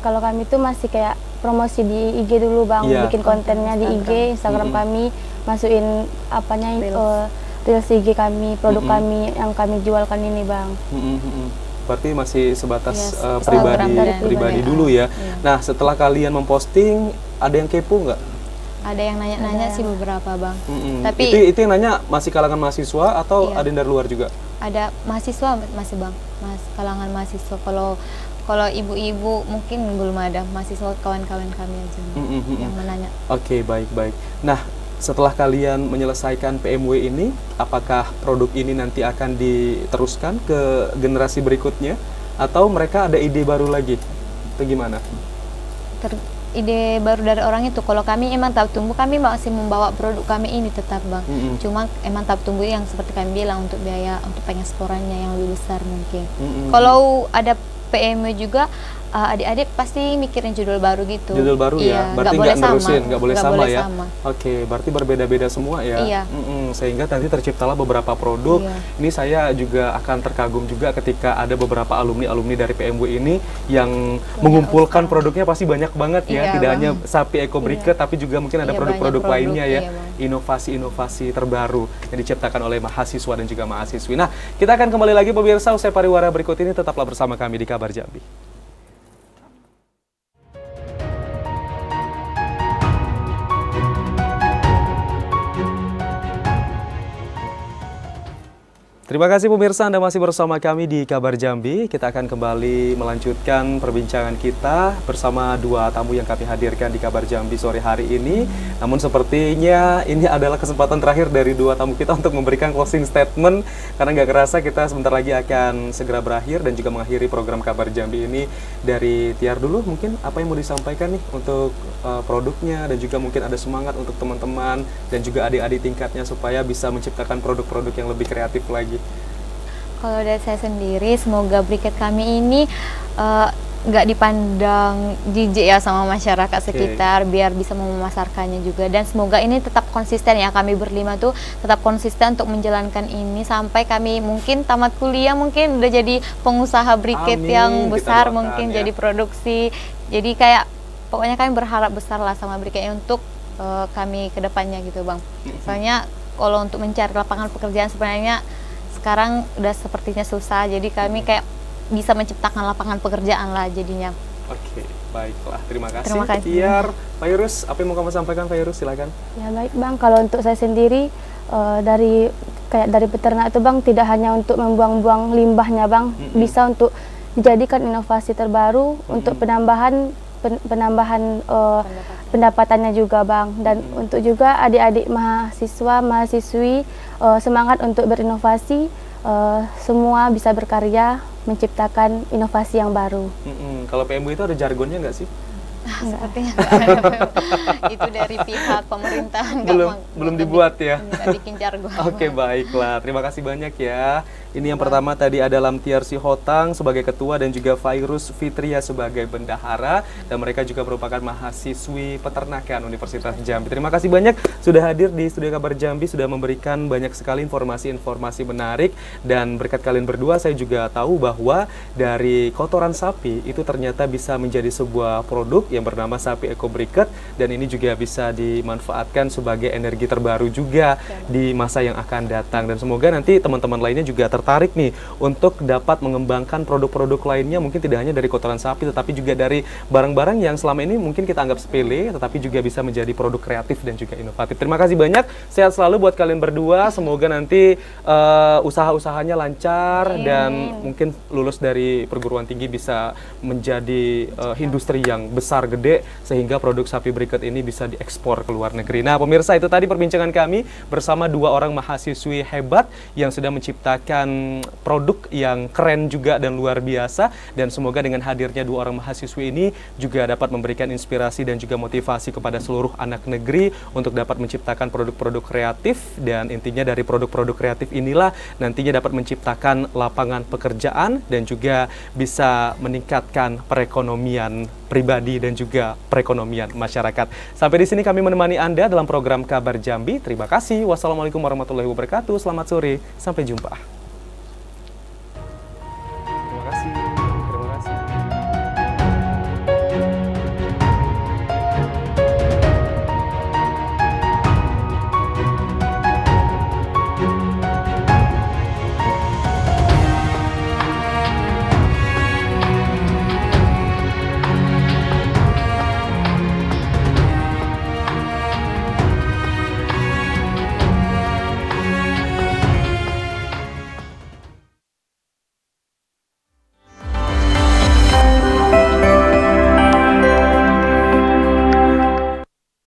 Kalau kami tuh masih kayak promosi di IG dulu Bang, bikin kontennya di IG, Instagram kami, masukin reels IG kami, produk kami yang kami jualkan ini Bang. Berarti masih sebatas pribadi dulu ya. Nah, setelah kalian memposting, ada yang kepo nggak? Ada yang nanya-nanya sih beberapa Bang. Tapi itu yang nanya masih kalangan mahasiswa atau ada yang dari luar juga? Ada mahasiswa masih Bang, kalangan mahasiswa. Kalau ibu-ibu mungkin belum ada, mahasiswa kawan-kawan kami aja yang menanya. Oke, baik. Nah, setelah kalian menyelesaikan PMW ini, apakah produk ini nanti akan diteruskan ke generasi berikutnya, atau mereka ada ide baru lagi? Itu gimana? Ide baru dari orang itu, kalau kami emang tahap tunggu, kami masih membawa produk kami ini tetap Bang. Cuma emang tahap tunggu yang seperti kami bilang untuk biaya untuk pengeksporannya yang lebih besar mungkin. Kalau ada PMW juga, adik-adik pasti mikirin judul baru gitu. Judul baru ya, berarti nggak boleh sama ya. Oke, berarti berbeda-beda semua ya. Iya. Sehingga nanti terciptalah beberapa produk. Ini saya juga akan terkagum juga ketika ada beberapa alumni dari PMW ini yang mengumpulkan produknya pasti banyak banget ya. Tidak hanya Sapi Eco Briquette, tapi juga mungkin ada produk-produk lainnya ya. Inovasi-inovasi terbaru yang diciptakan oleh mahasiswa dan juga mahasiswi. Nah, kita akan kembali lagi pemirsa usai pariwara berikut ini, tetaplah bersama kami di Kabar Jambi. Terima kasih pemirsa, Anda masih bersama kami di Kabar Jambi. Kita akan kembali melanjutkan perbincangan kita bersama dua tamu yang kami hadirkan di Kabar Jambi sore hari ini. Namun sepertinya ini adalah kesempatan terakhir dari dua tamu kita untuk memberikan closing statement, karena nggak kerasa kita sebentar lagi akan segera berakhir dan juga mengakhiri program Kabar Jambi ini. Dari Tiar dulu, mungkin apa yang mau disampaikan nih untuk produknya, dan juga mungkin ada semangat untuk teman-teman dan juga adik-adik tingkatnya supaya bisa menciptakan produk-produk yang lebih kreatif lagi. Kalau dari saya sendiri, semoga briket kami ini nggak dipandang jijik ya sama masyarakat sekitar, biar bisa memasarkannya juga. Dan semoga ini tetap konsisten ya, kami berlima tuh tetap konsisten untuk menjalankan ini sampai kami mungkin tamat kuliah, mungkin udah jadi pengusaha briket yang besar, mungkin ya, jadi produksi. Jadi kayak pokoknya kami berharap besar lah sama briketnya untuk kami kedepannya gitu Bang. Soalnya kalau untuk mencari lapangan pekerjaan sebenarnya sekarang udah sepertinya susah, jadi kami kayak bisa menciptakan lapangan pekerjaan lah jadinya. Oke, baiklah. Terima kasih. Terima kasih. Tiar, Fairuz, apa yang mau kamu sampaikan Fairuz? Silakan. Ya baik Bang, kalau untuk saya sendiri dari peternak itu Bang, tidak hanya untuk membuang-buang limbahnya Bang, bisa untuk dijadikan inovasi terbaru untuk penambahan pendapatannya juga Bang. Dan untuk juga adik-adik mahasiswa-mahasiswi semangat untuk berinovasi, semua bisa berkarya menciptakan inovasi yang baru. Kalau PMU itu ada jargonnya nggak sih? Sepertinya ada. Itu dari pihak pemerintahan belum dibuat ya. Bikin jargon. Oke, baiklah. Terima kasih banyak ya. Ini yang pertama tadi ada Lamtiar Sihotang sebagai ketua dan juga Fairuz Fitria sebagai bendahara, dan mereka juga merupakan mahasiswi peternakan Universitas Jambi. Terima kasih banyak sudah hadir di Studio Kabar Jambi, sudah memberikan banyak sekali informasi-informasi menarik, dan berkat kalian berdua saya juga tahu bahwa dari kotoran sapi itu ternyata bisa menjadi sebuah produk yang bernama sapi Eco Briquette, dan ini juga bisa dimanfaatkan sebagai energi terbaru juga di masa yang akan datang. Dan semoga nanti teman-teman lainnya juga tertarik nih untuk dapat mengembangkan produk-produk lainnya, mungkin tidak hanya dari kotoran sapi tetapi juga dari barang-barang yang selama ini mungkin kita anggap sepele tetapi juga bisa menjadi produk kreatif dan juga inovatif. Terima kasih banyak, sehat selalu buat kalian berdua, semoga nanti usaha-usahanya lancar dan mungkin lulus dari perguruan tinggi bisa menjadi industri yang besar gede sehingga produk sapi Briquette ini bisa diekspor ke luar negeri. Nah pemirsa, itu tadi perbincangan kami bersama dua orang mahasiswi hebat yang sudah menciptakan produk yang keren juga dan luar biasa, dan semoga dengan hadirnya dua orang mahasiswi ini juga dapat memberikan inspirasi dan juga motivasi kepada seluruh anak negeri untuk dapat menciptakan produk-produk kreatif, dan intinya dari produk-produk kreatif inilah nantinya dapat menciptakan lapangan pekerjaan dan juga bisa meningkatkan perekonomian pribadi dan juga perekonomian masyarakat. Sampai di sini kami menemani Anda dalam program Kabar Jambi. Terima kasih. Wassalamualaikum warahmatullahi wabarakatuh. Selamat sore. Sampai jumpa.